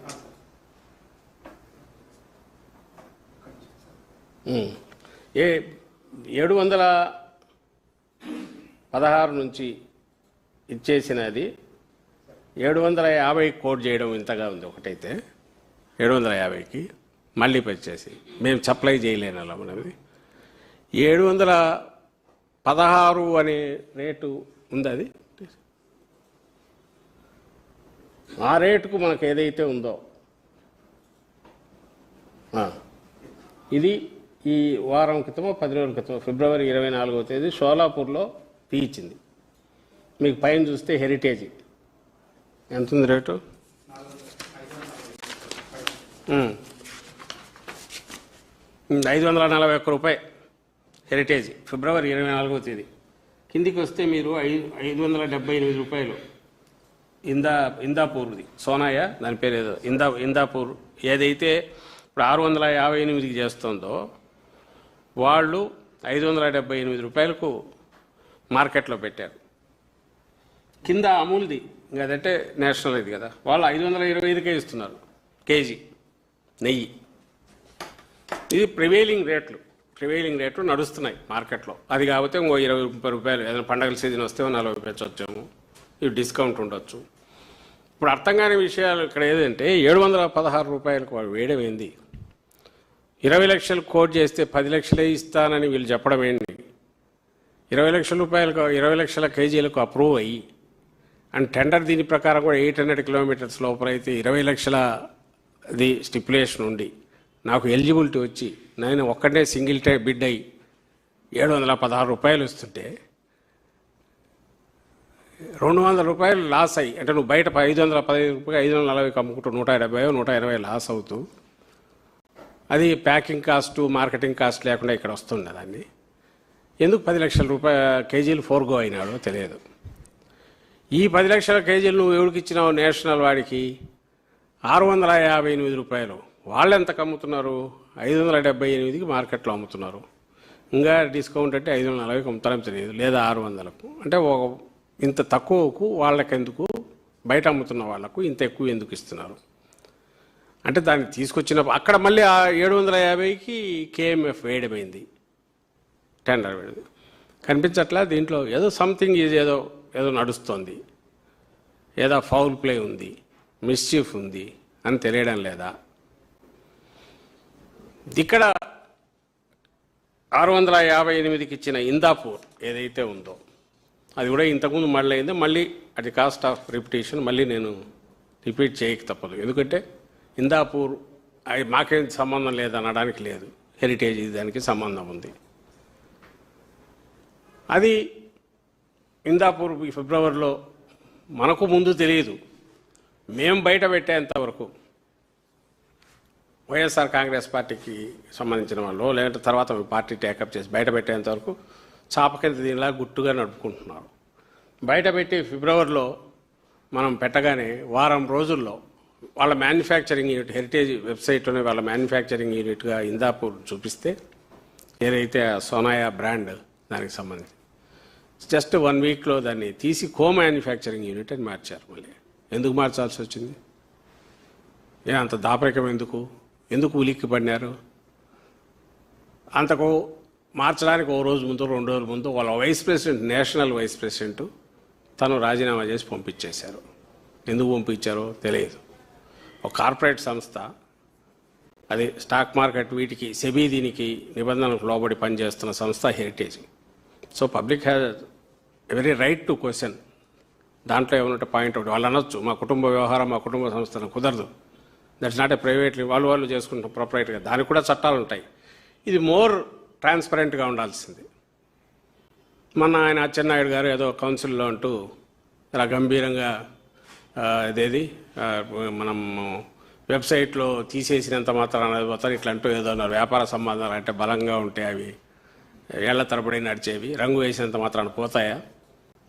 ఏ 716 నుంచి ఇచ్చేసినది 750 కోడ్ చేయడం ఇంతగా ఉంది. ఒకటైతే 750కి మళ్ళీ వచ్చేసి మేము సప్లై చేయలేను అలా మనది 716 అనే రేటు ఉంది. అది ఆ రేటుకు మనకు ఏదైతే ఉందో ఇది ఈ వారం క్రితమో 10 రోజుల క్రితం ఫిబ్రవరి 24వ తేదీ షోలాపూర్లో తీయించింది. మీకు పైన చూస్తే హెరిటేజ్ ఎంత ఉంది రేటు? 541 రూపాయి హెరిటేజ్ ఫిబ్రవరి 24వ తేదీ. కిందికి వస్తే మీరు 578 రూపాయలు ఇందాపూర్ది సోనాయ దాని పేరు ఏదో ఇందాపూర్ ఏదైతే ఇప్పుడు 658కి చేస్తుందో వాళ్ళు 578 రూపాయలకు మార్కెట్లో పెట్టారు. కింద అమూల్ది ఇంకా అదంటే నేషనల్ ఇది కదా, వాళ్ళు 525కే ఇస్తున్నారు కేజీ నెయ్యి. ఇది ప్రివైలింగ్ రేట్లు నడుస్తున్నాయి మార్కెట్లో. అది కాకపోతే ఇంకో 20 రూపాయలు ఏదైనా పండగల సీజన్ వస్తే 40 పెంచొచ్చాము, ఇవి డిస్కౌంట్ ఉండొచ్చు. ఇప్పుడు అర్థం కాని విషయాలు ఇక్కడ ఏదంటే 716 రూపాయలకు వాళ్ళు వేయడమేంది? 20 లక్షలు కోట్ చేస్తే 10 లక్షలే ఇస్తానని వీళ్ళు చెప్పడం ఏంటి? 20 లక్షల రూపాయలకు 20 లక్షల కేజీలకు అప్రూవ్ అయ్యి అండ్ టెండర్ దీని ప్రకారం కూడా 800 కిలోమీటర్స్ లోపల అయితే 20 లక్షల అది స్టిపులేషన్ ఉండి నాకు ఎలిజిబిలిటీ వచ్చి నేను ఒక్కడే సింగిల్ బిడ్ అయ్యి 716 రూపాయలు ఇస్తుంటే 200 రూపాయలు లాస్ అయ్యి అంటే నువ్వు బయట 515 రూపాయలు 540కి అమ్ముకుంటూ 120 లాస్ అవుతూ అది ప్యాకింగ్ కాస్టు మార్కెటింగ్ కాస్ట్ లేకుండా ఇక్కడ వస్తుండే దాన్ని ఎందుకు 10 లక్షల కేజీలు ఫోర్గో అయినాడో తెలియదు. ఈ 10 లక్షల కేజీలు నువ్వు ఎవరికి ఇచ్చినావు? నేషనల్ వాడికి 658 రూపాయలు. వాళ్ళు ఎంతకు అమ్ముతున్నారు? 578కి మార్కెట్లో అమ్ముతున్నారు. ఇంకా డిస్కౌంట్ అంటే 540కి అమ్ముతారని తెలియదు, లేదా 600కు. అంటే ఇంత తక్కువకు వాళ్ళకెందుకు, బయట అమ్ముతున్న వాళ్లకు ఇంత ఎక్కువ ఎందుకు ఇస్తున్నారు అంటే దాన్ని తీసుకొచ్చిన అక్కడ మళ్ళీ ఆ 750కి కేఎంఎఫ్ వేయడమైంది, టెండర్ వేయడం కనిపించట్లా. దీంట్లో ఏదో సంథింగ్ ఏదో నడుస్తోంది, ఏదో ఫౌల్ ప్లే ఉంది, మిస్చీఫ్ ఉంది అని తెలియడం లేదా? ఇక్కడ 658కి ఇచ్చిన ఇందాపూర్ ఏదైతే ఉందో అది కూడా ఇంతకుముందు మళ్ళీ అయింది. మళ్ళీ అది కాస్ట్ ఆఫ్ రిపిటేషన్ మళ్ళీ నేను రిపీట్ చేయక తప్పదు. ఎందుకంటే ఇందాపూర్ అది మాకేం సంబంధం లేదనడానికి లేదు, హెరిటేజ్ దానికి సంబంధం ఉంది. అది ఇందాపూర్ ఫిబ్రవరిలో మనకు ముందు తెలియదు, మేము బయట పెట్టేంతవరకు వైఎస్ఆర్ కాంగ్రెస్ పార్టీకి సంబంధించిన వాళ్ళు లేదంటే తర్వాత పార్టీ టేకప్ చేసి బయట పెట్టేంతవరకు చాప కింద దీనిలా గుట్టుగా నడుపుకుంటున్నారు. బయట పెట్టి ఫిబ్రవరిలో మనం పెట్టగానే వారం రోజుల్లో వాళ్ళ మ్యానుఫ్యాక్చరింగ్ యూనిట్ హెరిటేజ్ వెబ్సైట్లోనే వాళ్ళ మ్యానుఫ్యాక్చరింగ్ యూనిట్గా ఇందాపూర్ చూపిస్తే ఏదైతే సోనాయా బ్రాండ్ దానికి సంబంధించి జస్ట్ 1 వీక్లో దాన్ని తీసి మ్యానుఫ్యాక్చరింగ్ యూనిట్ అని మార్చారు. మళ్ళీ ఎందుకు మార్చాల్సి వచ్చింది? అంత దాపరికం ఎందుకు ఉలిక్కి పడినారు? అంతకు మార్చడానికి 1 రోజు ముందు 2 రోజుల ముందు వాళ్ళ vice president, national vice president తను రాజీనామా చేసి పంపించేశారు. ఎందుకు పంపించారో తెలియదు. ఒక కార్పొరేట్ సంస్థ, అది స్టాక్ మార్కెట్ వీటికి సెబీ దీనికి నిబంధనలకు లోబడి పనిచేస్తున్న సంస్థ heritage. So public has very right to question. దాంట్లో ఏమన్నట్టు పాయింట్ ఒకటి వాళ్ళు అనొచ్చు, మా కుటుంబ వ్యవహారం మా కుటుంబ సంస్థను కుదరదు, దట్స్ నాట్ ఏ ప్రైవేట్లీ వాళ్ళు చేసుకుంటాం ప్రొపరైట్గా, దానికి కూడా చట్టాలు ఉంటాయి. ఇది మోర్ ట్రాన్స్పరెంట్గా ఉండాల్సింది. మొన్న ఆయన అచ్చెన్నాయుడు గారు ఏదో కౌన్సిల్లో అంటూ ఇలా గంభీరంగా ఇదేది మనం వెబ్సైట్లో తీసేసినంత మాత్రాన పోతారు ఇట్లా అంటూ ఏదో అన్నారు. వ్యాపార సంబంధాలు అంటే బలంగా ఉంటే అవి ఏళ్ల తరబడి నడిచేవి, రంగు వేసినంత మాత్రాన పోతాయా?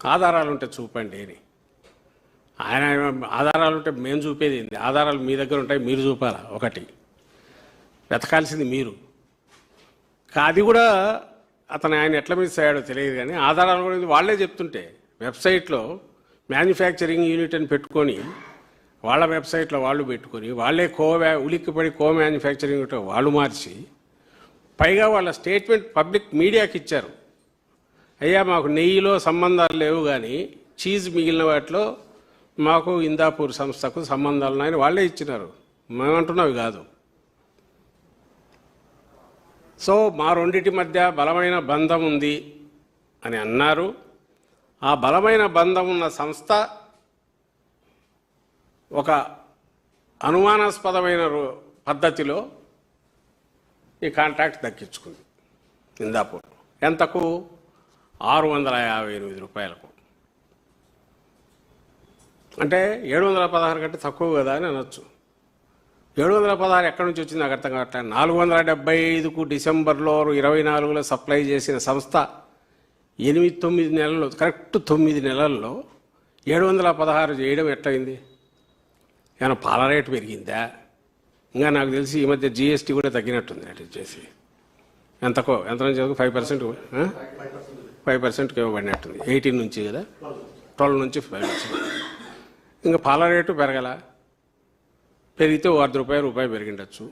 ఆధారాలు ఉంటే చూపండి అని ఆయన. ఆధారాలు ఉంటే మేము చూపేది ఏంది? ఆధారాలు మీ దగ్గర ఉంటాయి, మీరు చూపాలా? ఒకటి వెతకాల్సింది మీరు. అది కూడా ఆయన ఎట్లా మిస్ అయ్యాడో తెలియదు, కానీ ఆధారాలు కూడా వాళ్ళే చెప్తుంటే వెబ్సైట్లో మ్యానుఫ్యాక్చరింగ్ యూనిట్ అని పెట్టుకొని వాళ్ళ వెబ్సైట్లో వాళ్ళు పెట్టుకొని వాళ్ళే ఉలిక్కిపడి మ్యానుఫ్యాక్చరింగ్ వాళ్ళు మార్చి పైగా వాళ్ళ స్టేట్మెంట్ పబ్లిక్ మీడియాకి ఇచ్చారు. అయ్యా మాకు నెయ్యిలో సంబంధాలు లేవు కానీ చీజ్ మిగిలిన వాటిలో మాకు ఇందాపూర్ సంస్థకు సంబంధాలు ఉన్నాయని వాళ్ళే ఇచ్చినారు, మేమంటున్నవి కాదు. సో మా రెండిటి మధ్య బలమైన బంధం ఉంది అని అన్నారు. ఆ బలమైన బంధం ఉన్న సంస్థ ఒక అనుమానాస్పదమైన పద్ధతిలో ఈ కాంట్రాక్ట్ దక్కించుకుంది ఇందాపూర్. ఎంతకు? 658 రూపాయలకు. అంటే 716 కంటే తక్కువ కదా అని అనొచ్చు. 716 ఎక్కడి నుంచి వచ్చింది నాకు అర్థం కావట్లేదు. 475కు డిసెంబర్లో 24లో సప్లై చేసిన సంస్థ 8-9 నెలల్లో, కరెక్ట్ 9 నెలల్లో 716 చేయడం ఎట్లయింది? ఏమైనా పాల రేటు పెరిగిందా? ఇంకా నాకు తెలిసి ఈ మధ్య జిఎస్టీ కూడా తగ్గినట్టుంది. అటు చేసి ఎంత నుంచి 5%, 5%కి ఇవ్వబడినట్టుంది. 18 నుంచి కదా, 12 నుంచి 5%. ఇంకా పాల రేటు పెరగల, పెరిగితే రూపాయి పెరిగిండొచ్చు.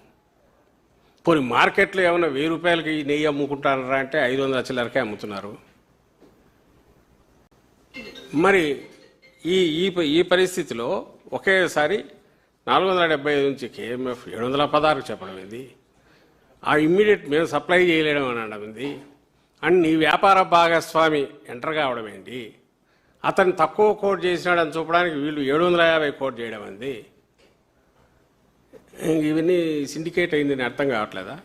పోనీ మార్కెట్లో ఏమైనా 1000 రూపాయలకి నెయ్యి అమ్ముకుంటారా అంటే 500 చిల్లరకే అమ్ముతున్నారు. మరి ఈ పరిస్థితిలో ఒకేసారి 475 నుంచి కేఎంఎఫ్ 716 చెప్పడం ఏంది? ఆ ఇమ్మీడియట్ మేము సప్లై చేయలేడం అని అనడం ఏంది? అండ్ నీ వ్యాపార భాగస్వామి ఎంటర్ కావడం ఏంటి? అతను తక్కువ కోట్ చేసినాడని చూపడానికి వీళ్ళు 750 కోట్ చేయడం ఏంది? ఇవన్నీ సిండికేట్ అయిందని అర్థం కావట్లేదా?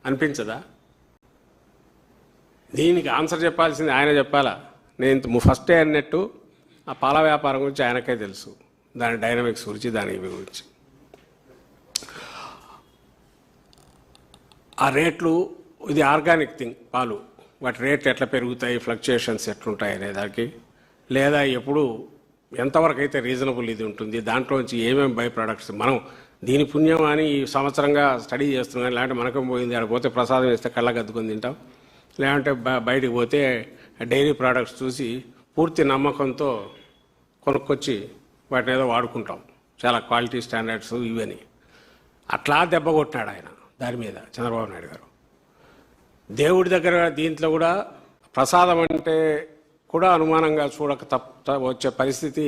అనిపించదా? దీనికి ఆన్సర్ చెప్పాల్సింది ఆయన చెప్పాలా? నేను ఫస్టే అన్నట్టు ఆ పాల వ్యాపారం గురించి ఆయనకే తెలుసు, దాని డైనమిక్స్ గురించి, దాని గురించి. ఆ రేట్లు, ఇది ఆర్గానిక్ థింగ్, పాలు, వాటి రేట్లు ఎట్లా పెరుగుతాయి, ఫ్లక్చుయేషన్స్ ఎట్లుంటాయి అనే దానికి, లేదా ఎప్పుడు ఎంతవరకు అయితే రీజనబుల్ ఇది ఉంటుంది, దాంట్లోంచి ఏమేమి బై ప్రొడక్ట్స్, మనం దీని పుణ్యం అని ఈ సంవత్సరంగా స్టడీ చేస్తున్నాం. లేదంటే మనకం పోయింది, ఆడ పోతే ప్రసాదం వేస్తే కళ్ళకు అద్దుకొని తింటాం, లేదంటే బయటికి పోతే డైరీ ప్రోడక్ట్స్ చూసి పూర్తి నమ్మకంతో కొనుక్కొచ్చి వాటిని ఏదో వాడుకుంటాం, చాలా క్వాలిటీ స్టాండర్డ్స్ ఇవని. అట్లా దెబ్బ కొట్టినాడు ఆయన దాని మీద, చంద్రబాబు నాయుడు గారు. దేవుడి దగ్గర దీంట్లో కూడా ప్రసాదం అంటే కూడా అనుమానంగా చూడక వచ్చే పరిస్థితి,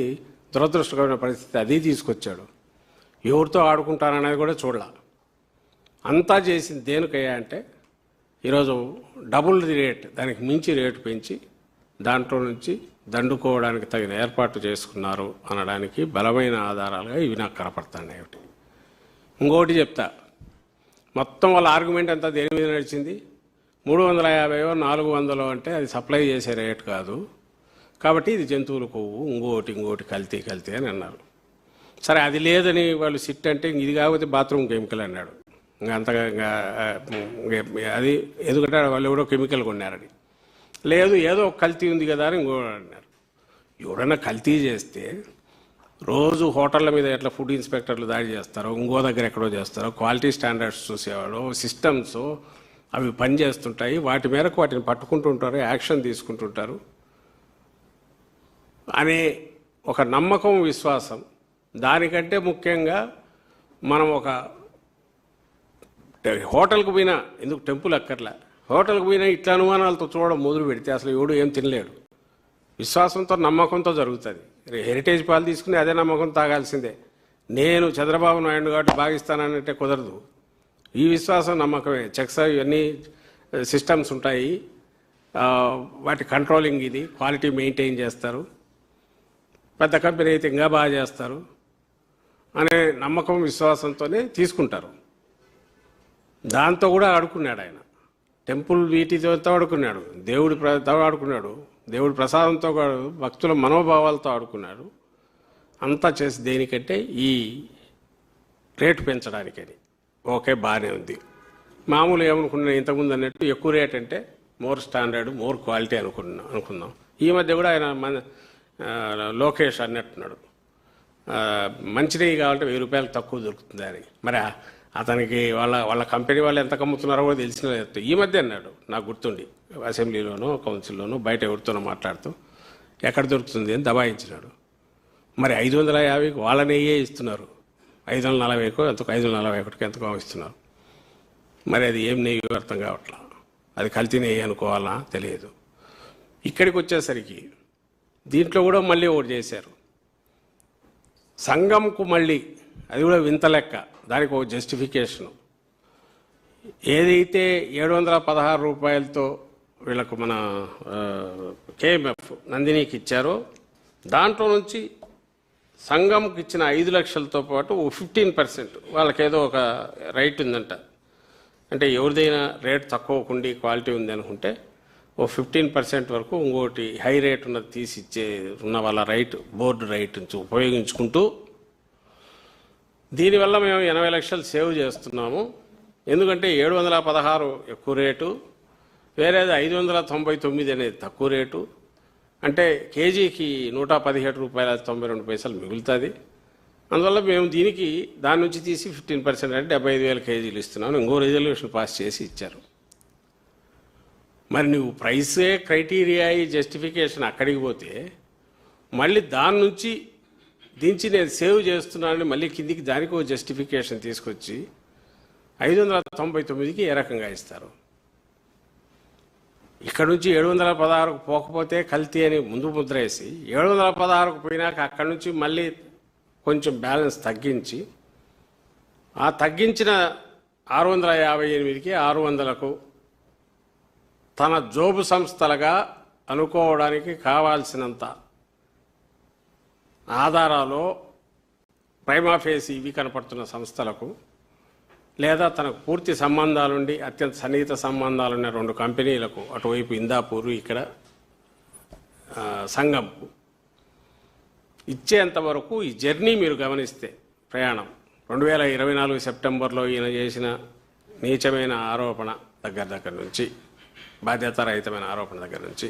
దురదృష్టకరమైన పరిస్థితి అది తీసుకొచ్చాడు. ఎవరితో ఆడుకుంటారనేది కూడా చూడాల. అంతా చేసింది దేనికయ్యా అంటే ఈరోజు డబుల్ ది రేట్, దానికి మించి రేటు పెంచి దాంట్లో నుంచి దండుకోవడానికి తగిన ఏర్పాటు చేసుకున్నారు అనడానికి బలమైన ఆధారాలుగా ఇవి నాకు కనపడుతున్నాయి. ఒకటి ఇంకోటి చెప్తా, మొత్తం వాళ్ళ ఆర్గ్యుమెంట్ అంతా దేని మీద నడిచింది? 350 400 అంటే అది సప్లై చేసే రేట్ కాదు, కాబట్టి ఇది జంతువుల కొవ్వు, ఇంకోటి కల్తీ అని అన్నారు. సరే అది లేదని వాళ్ళు సిట్ అంటే ఇది కాకపోతే బాత్రూమ్ కెమికల్ అన్నాడు. ఇంకా అంతగా అది ఎందుకంటే వాళ్ళు ఎవరో కెమికల్ కొన్నారని. లేదు ఏదో కల్తీ ఉంది కదా అని ఇంకో అన్నారు. ఎవడన్నా కల్తీ చేస్తే రోజు హోటళ్ళ మీద ఎట్లా ఫుడ్ ఇన్స్పెక్టర్లు దాడి చేస్తారో, ఇంకో దగ్గర ఎక్కడో చేస్తారో, క్వాలిటీ స్టాండర్డ్స్ చూసేవాడు, సిస్టమ్స్ అవి పనిచేస్తుంటాయి, వాటి మేరకు వాటిని పట్టుకుంటుంటారు, యాక్షన్ తీసుకుంటుంటారు అనే ఒక నమ్మకం, విశ్వాసం. దానికంటే ముఖ్యంగా మనం ఒక హోటల్కి పోయినా, ఎందుకు టెంపుల్ అక్కర్లా, హోటల్కి పోయినా ఇట్లా అనుమానాలతో చూడడం మొదలు పెడితే అసలు ఎవడు ఏం తినలేడు. విశ్వాసంతో, నమ్మకంతో జరుగుతుంది. హెరిటేజ్ పాలు తీసుకుని అదే నమ్మకం తాగాల్సిందే. నేను చంద్రబాబు నాయుడు కాబట్టి భాగిస్తానంటే కుదరదు. ఈ విశ్వాసం, నమ్మకమే. చెక్స్ ఇవన్నీ సిస్టమ్స్ ఉంటాయి, వాటి కంట్రోలింగ్, ఇది క్వాలిటీ మెయింటైన్ చేస్తారు, పెద్ద కంపెనీ అయితే ఇంకా బాగా చేస్తారు అనే నమ్మకం, విశ్వాసంతోనే తీసుకుంటారు. దాంతో కూడా ఆడుకున్నాడు ఆయన. టెంపుల్ వీటితో ఆడుకున్నాడు, దేవుడితో ఆడుకున్నాడు, దేవుడి ప్రసాదంతో భక్తుల మనోభావాలతో ఆడుకున్నాడు. అంతా చేసి దేనికంటే ఈ రేటు పెంచడానికని. ఓకే, బాగానే ఉంది. మామూలు ఏమనుకున్నా ఇంతకుముందు అన్నట్టు ఎక్కువ రేట్ అంటే మోర్ స్టాండర్డ్, మోర్ క్వాలిటీ అనుకుందాం. ఈ మధ్య కూడా ఆయన లోకేష్ అన్నట్టున్నాడు, మంచినీళ్ళు కావాలంటే 1000 రూపాయలు తక్కువ దొరుకుతుంది అని. మరి అతనికి వాళ్ళ కంపెనీ వాళ్ళు ఎంత కమ్ముతున్నారో కూడా తెలిసిన. ఈ మధ్య అన్నాడు, నాకు గుర్తుండి, అసెంబ్లీలోనో కౌన్సిల్లోనో బయట ఎవరితోనో మాట్లాడుతూ ఎక్కడ దొరుకుతుంది అని దబాయించినాడు. మరి 550కి వాళ్ళ నెయ్యే ఇస్తున్నారు, 540కో ఎంతకో 541కి ఎంతకో ఇస్తున్నారు. మరి అది ఏం నెయ్యి అర్థం కావట్లా. అది కల్తీ నెయ్యి అనుకోవాలా తెలియదు. ఇక్కడికి వచ్చేసరికి దీంట్లో కూడా మళ్ళీ ఒకటి చేశారు. సంఘంకు మళ్ళీ అది కూడా వింత లెక్క, దానికి ఒక జస్టిఫికేషను. ఏదైతే 716 రూపాయలతో వీళ్ళకు మన కేఎంఎఫ్ నందినికి ఇచ్చారో దాంట్లో నుంచి సంఘంకి ఇచ్చిన 5 లక్షలతో పాటు 15% వాళ్ళకేదో ఒక రైట్ ఉందంట. అంటే ఎవరిదైనా రేట్ తక్కువకుండి క్వాలిటీ ఉంది అనుకుంటే 15% వరకు ఇంకోటి హై రేట్ ఉన్నది తీసి ఇచ్చే ఉన్న వాళ్ళ రైట్, బోర్డు రైట్ నుంచి ఉపయోగించుకుంటూ దీనివల్ల మేము 80 లక్షలు సేవ్ చేస్తున్నాము. ఎందుకంటే 716 ఎక్కువ రేటు, వేరేది 599 అనేది తక్కువ రేటు. అంటే కేజీకి 117 రూపాయల 92 పైసలు మిగులుతుంది. అందువల్ల మేము దీనికి దాని నుంచి తీసి 15% అంటే 75,000 కేజీలు ఇస్తున్నాను. ఇంకో రిజల్యూషన్ పాస్ చేసి ఇచ్చారు. మరి నువ్వు ప్రైసే క్రైటీరియా జస్టిఫికేషన్ అక్కడికి పోతే మళ్ళీ దాని నుంచి దించి నేను సేవ్ చేస్తున్నానని మళ్ళీ కిందికి దానికి ఒక జస్టిఫికేషన్ తీసుకొచ్చి 599కి ఏ రకంగా ఇస్తారు? ఇక్కడ నుంచి 716కు పోకపోతే కల్తీ అని ముందు ముద్ర వేసి 716కు పోయినాక అక్కడి నుంచి మళ్ళీ కొంచెం బ్యాలెన్స్ తగ్గించి ఆ తగ్గించిన 658కి 600కు తన జోబు సంస్థలుగా అనుకోవడానికి కావాల్సినంత ఆధారాలు ప్రైమా ఫేసి ఇవి కనపడుతున్న సంస్థలకు, లేదా తనకు పూర్తి సంబంధాలుండి అత్యంత సన్నిహిత సంబంధాలున్న 2 కంపెనీలకు, అటువైపు ఇందాపూరు ఇక్కడ సంఘంకు ఇచ్చేంత వరకు ఈ జర్నీ మీరు గమనిస్తే ప్రయాణం 2024 సెప్టెంబర్లో ఈయన చేసిన నీచమైన ఆరోపణ దగ్గర నుంచి, బాధ్యతారహితమైన ఆరోపణ దగ్గర నుంచి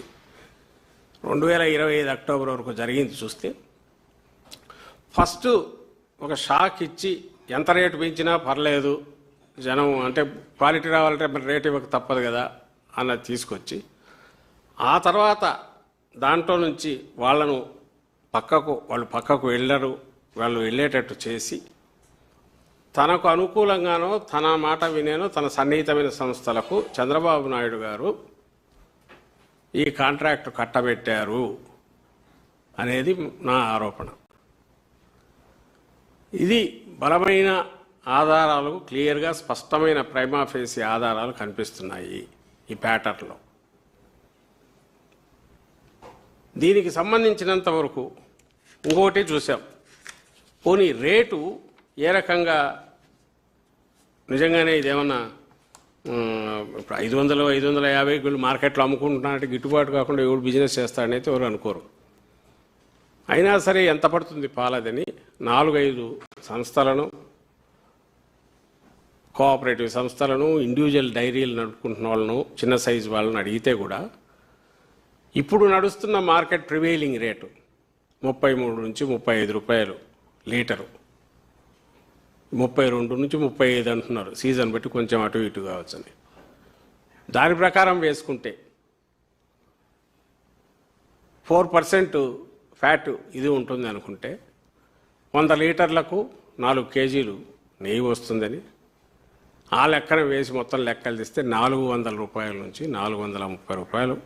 2025 అక్టోబర్ వరకు జరిగింది చూస్తే ఫస్ట్ ఒక షాక్ ఇచ్చి ఎంత రేటు పెంచినా పర్లేదు, జనం అంటే క్వాలిటీ రావాలంటే మరి రేటు ఇవ్వక తప్పదు కదా అన్నది తీసుకొచ్చి, ఆ తర్వాత దాంట్లో నుంచి వాళ్ళు పక్కకు వెళ్ళరు, వాళ్ళు వెళ్ళేటట్టు చేసి తనకు అనుకూలంగానో తన మాట వినేనో తన సన్నిహితమైన సంస్థలకు చంద్రబాబు నాయుడు గారు ఈ కాంట్రాక్టు కట్టబెట్టారు అనేది నా ఆరోపణ. ఇది బలమైన ఆధారాలు, క్లియర్గా స్పష్టమైన ప్రైమా ఫేసి ఆధారాలు కనిపిస్తున్నాయి ఈ ప్యాటర్న్లో. దీనికి సంబంధించినంత వరకు ఇంకోటి చూసాం. పోనీ రేటు ఏ రకంగా నిజంగానే ఇదేమన్నా 500, 550 వీళ్ళు మార్కెట్లో అమ్ముకుంటున్నారంటే గిట్టుబాటు కాకుండా ఎవరు బిజినెస్ చేస్తాడనైతే ఎవరు అనుకోరు. అయినా సరే ఎంత పడుతుంది పాలదని 4-5 సంస్థలను, కోఆపరేటివ్ సంస్థలను, ఇండివిజువల్ డైరీలు నడుపుకుంటున్న వాళ్ళను, చిన్న సైజు వాళ్ళని అడిగితే కూడా ఇప్పుడు నడుస్తున్న మార్కెట్ ప్రివైలింగ్ రేటు 33 నుంచి 35 రూపాయలు లీటరు, 32 నుంచి 35 అంటున్నారు. సీజన్ బట్టి కొంచెం అటు ఇటు కావచ్చని. దాని ప్రకారం వేసుకుంటే 4% ఫ్యాట్ ఇది ఉంటుంది అనుకుంటే 100 లీటర్లకు 4 కేజీలు నెయ్యి వస్తుందని ఆ లెక్కన వేసి మొత్తం లెక్కలు తీస్తే 400 రూపాయల నుంచి 430 రూపాయలు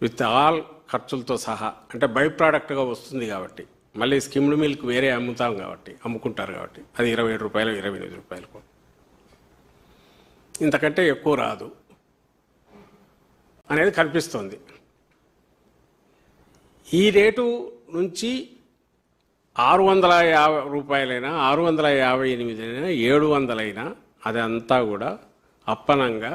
విత్ ఆల్ ఖర్చులతో సహా, అంటే బై ప్రోడక్ట్గా వస్తుంది కాబట్టి, మళ్ళీ స్కిమ్డ్ మిల్క్ వేరే అమ్ముతాం కాబట్టి, అమ్ముకుంటారు కాబట్టి అది 27 రూపాయలు 28 రూపాయలకు, ఇంతకంటే ఎక్కువ రాదు అనేది కనిపిస్తోంది. ఈ రేటు నుంచి 650 రూపాయలైనా 658 అయినా 700 అయినా అదంతా కూడా అప్పనంగా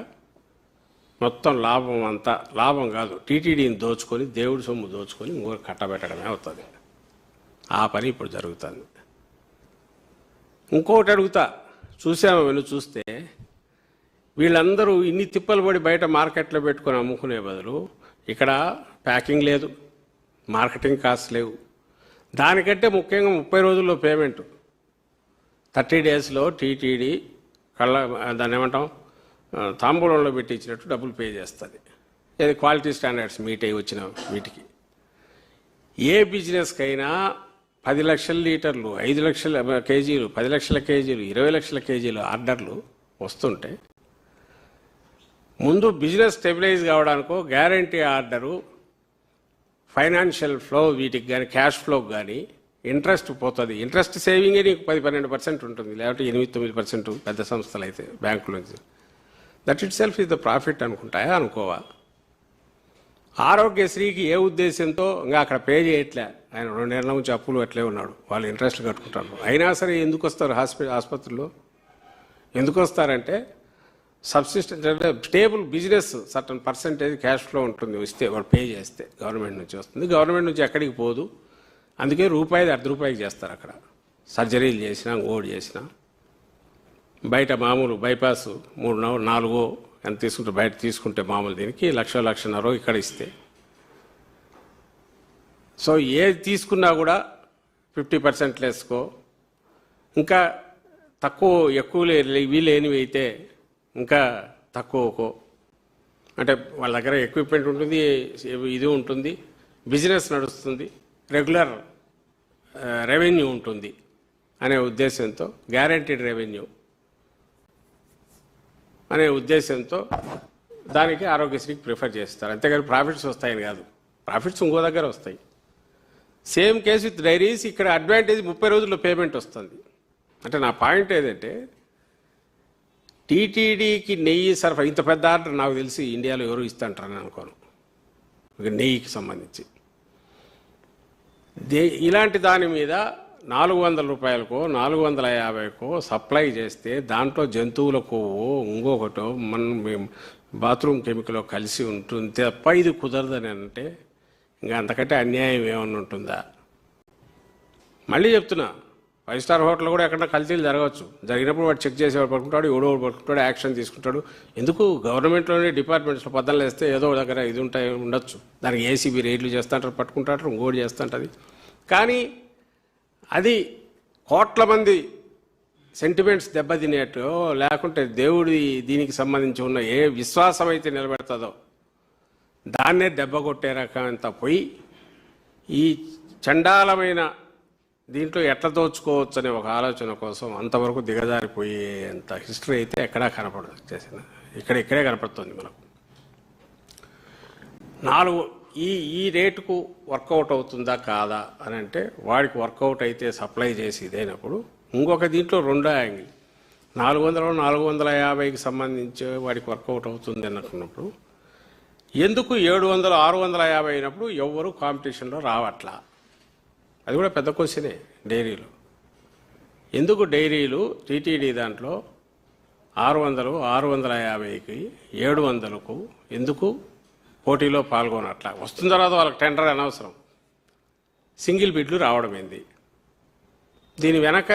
మొత్తం లాభం అంతా, లాభం కాదు టీటీడీని దోచుకొని దేవుడి సొమ్ము దోచుకొని ఇంకొకరు కట్టబెట్టడమే అవుతుంది. ఆ పని ఇప్పుడు జరుగుతుంది. ఇంకొకటి అడుగుతా, చూసాము వెళ్ళి చూస్తే వీళ్ళందరూ ఇన్ని తిప్పలు పడి బయట మార్కెట్లో పెట్టుకొని అమ్ముకునే బదులు ఇక్కడ ప్యాకింగ్ లేదు, మార్కెటింగ్ కాస్ట్ లేవు. దానికంటే ముఖ్యంగా 30 రోజుల్లో పేమెంట్, 30 డేస్లో టీటీడీ దాన్ని ఏమంటాం తాంబూలంలో పెట్టి ఇచ్చినట్టు డబ్బులు పే చేస్తుంది. ఇది క్వాలిటీ స్టాండర్డ్స్ మీట్ అయ్యి వచ్చిన వీటికి. ఏ బిజినెస్కైనా 10 లక్షల లీటర్లు, 5 లక్షల కేజీలు, 10 లక్షల కేజీలు, 20 లక్షల కేజీలు ఆర్డర్లు వస్తుంటే ముందు బిజినెస్ స్టెబిలైజ్ కావడానికో గ్యారంటీ ఆర్డరు, ఫైనాన్షియల్ ఫ్లో, వీటికి కానీ క్యాష్ ఫ్లోకి కానీ ఇంట్రెస్ట్ పోతుంది. ఇంట్రెస్ట్ సేవింగే నీకు 10-12% ఉంటుంది, లేకపోతే 8-9% పెద్ద సంస్థలు అయితే బ్యాంకుల నుంచి. That itself is the profit అనుకుంటాయా, అనుకోవా? ఆరోగ్యశ్రీకి ఏ ఉద్దేశంతో ఇంకా అక్కడ పే చేయట్లే, ఆయన 2 నెలల నుంచి అప్పులు అట్లే ఉన్నాడు, వాళ్ళు ఇంట్రెస్ట్ కట్టుకుంటారు. అయినా సరే ఎందుకు వస్తారు ఆసుపత్రిలో? ఎందుకు వస్తారంటే సబ్సిస్టెన్స్ అంటే stable business, certain percentage cash flow ఉంటుంది, వస్తే వాడు పే చేస్తే గవర్నమెంట్ నుంచి వస్తుంది. గవర్నమెంట్ నుంచి ఎక్కడికి పోదు, అందుకే రూపాయి ₹1 చేస్తారు అక్కడ. సర్జరీలు చేసినా, ఇంకోటి చేసినా. బయట మామూలు బైపాస్ 3-4 ఎంత తీసుకుంటే బయట తీసుకుంటే మామూలు దీనికి 1,00,000-1,50,000 ఇక్కడ ఇస్తే. సో ఏది తీసుకున్నా కూడా 50% లెస్కో, ఇంకా తక్కువ ఎక్కువ వీలేనివి అయితే ఇంకా తక్కువకో, అంటే వాళ్ళ దగ్గర ఎక్విప్మెంట్ ఉంటుంది, ఇది ఉంటుంది, బిజినెస్ నడుస్తుంది, రెగ్యులర్ రెవెన్యూ ఉంటుంది అనే ఉద్దేశంతో, గ్యారంటీడ్ రెవెన్యూ అనే ఉద్దేశంతో దానికి ఆరోగ్యశ్రీకి ప్రిఫర్ చేస్తారు. అంతేగాని ప్రాఫిట్స్ వస్తాయని కాదు, ప్రాఫిట్స్ ఇంకో దగ్గర వస్తాయి. సేమ్ కేసు విత్ డైరీస్, ఇక్కడ అడ్వాంటేజ్ 30 రోజుల్లో పేమెంట్ వస్తుంది. అంటే నా పాయింట్ ఏదంటే టీటీడీకి నెయ్యి సరఫరా, ఇంత పెద్ద ఆర్డర్ నాకు తెలిసి ఇండియాలో ఎవరు ఇస్తాంటారని అనుకోను, నెయ్యికి సంబంధించి. ఇలాంటి దాని మీద ₹400కో 450కో సప్లై చేస్తే దాంట్లో జంతువుల కొవ్వు ఇంకొకటో మనం బాత్రూమ్ కెమికల్ కలిసి ఉంటుంది తప్ప ఇది కుదరదని అంటే ఇంకా అంతకంటే అన్యాయం ఏమన్నా ఉంటుందా? మళ్ళీ చెప్తున్నా, 5 స్టార్ హోటల్ కూడా ఎక్కడ కల్తీలు జరగవచ్చు. జరిగినప్పుడు వాడు చెక్ చేసేవాడు పడుకుంటాడు, ఎవడో పడుకుంటాడు, యాక్షన్ తీసుకుంటాడు. ఎందుకు గవర్నమెంట్లోనే డిపార్ట్మెంట్స్లో పద్దలు వేస్తే ఏదో దగ్గర ఇది ఉండొచ్చు, దానికి ఏసీబీ రైడ్లు చేస్తుంటారు, పట్టుకుంటారు, ఇంకోటి చేస్తుంటుంది. కానీ అది కోట్ల మంది సెంటిమెంట్స్ దెబ్బతినేట్టు, లేకుంటే దేవుడి దీనికి సంబంధించి ఉన్న ఏ విశ్వాసం అయితే నిలబెడతాదో దాన్నే దెబ్బ కొట్టే రకమంతా పోయి ఈ చండాలమైన దీంట్లో ఎట్లా దోచుకోవచ్చు అనే ఒక ఆలోచన కోసం అంతవరకు దిగజారిపోయేంత హిస్టరీ అయితే ఎక్కడా కనపడదు. చేసిన ఇక్కడే కనపడుతుంది మనకు. 4 ఈ రేటుకు వర్కౌట్ అవుతుందా కాదా అని అంటే, వాడికి వర్కౌట్ అయితే సప్లై చేసి ఇదైనప్పుడు ఇంకొక దీంట్లో 2 యాంగిల్ 400-450కి సంబంధించి వాడికి వర్కౌట్ అవుతుంది అనుకున్నప్పుడు ఎందుకు 700-650 అయినప్పుడు ఎవరు కాంపిటీషన్లో రావట్లా? అది కూడా పెద్ద క్వశ్చనే. డైరీలు ఎందుకు, డైరీలు టీటీడీ దాంట్లో 600-650కి 700కు ఎందుకు పోటీలో పాల్గొనట్లా? వస్తున్న తర్వాత వాళ్ళకి టెండర్ అనవసరం, సింగిల్ బిడ్లు రావడం ఏంది? దీని వెనక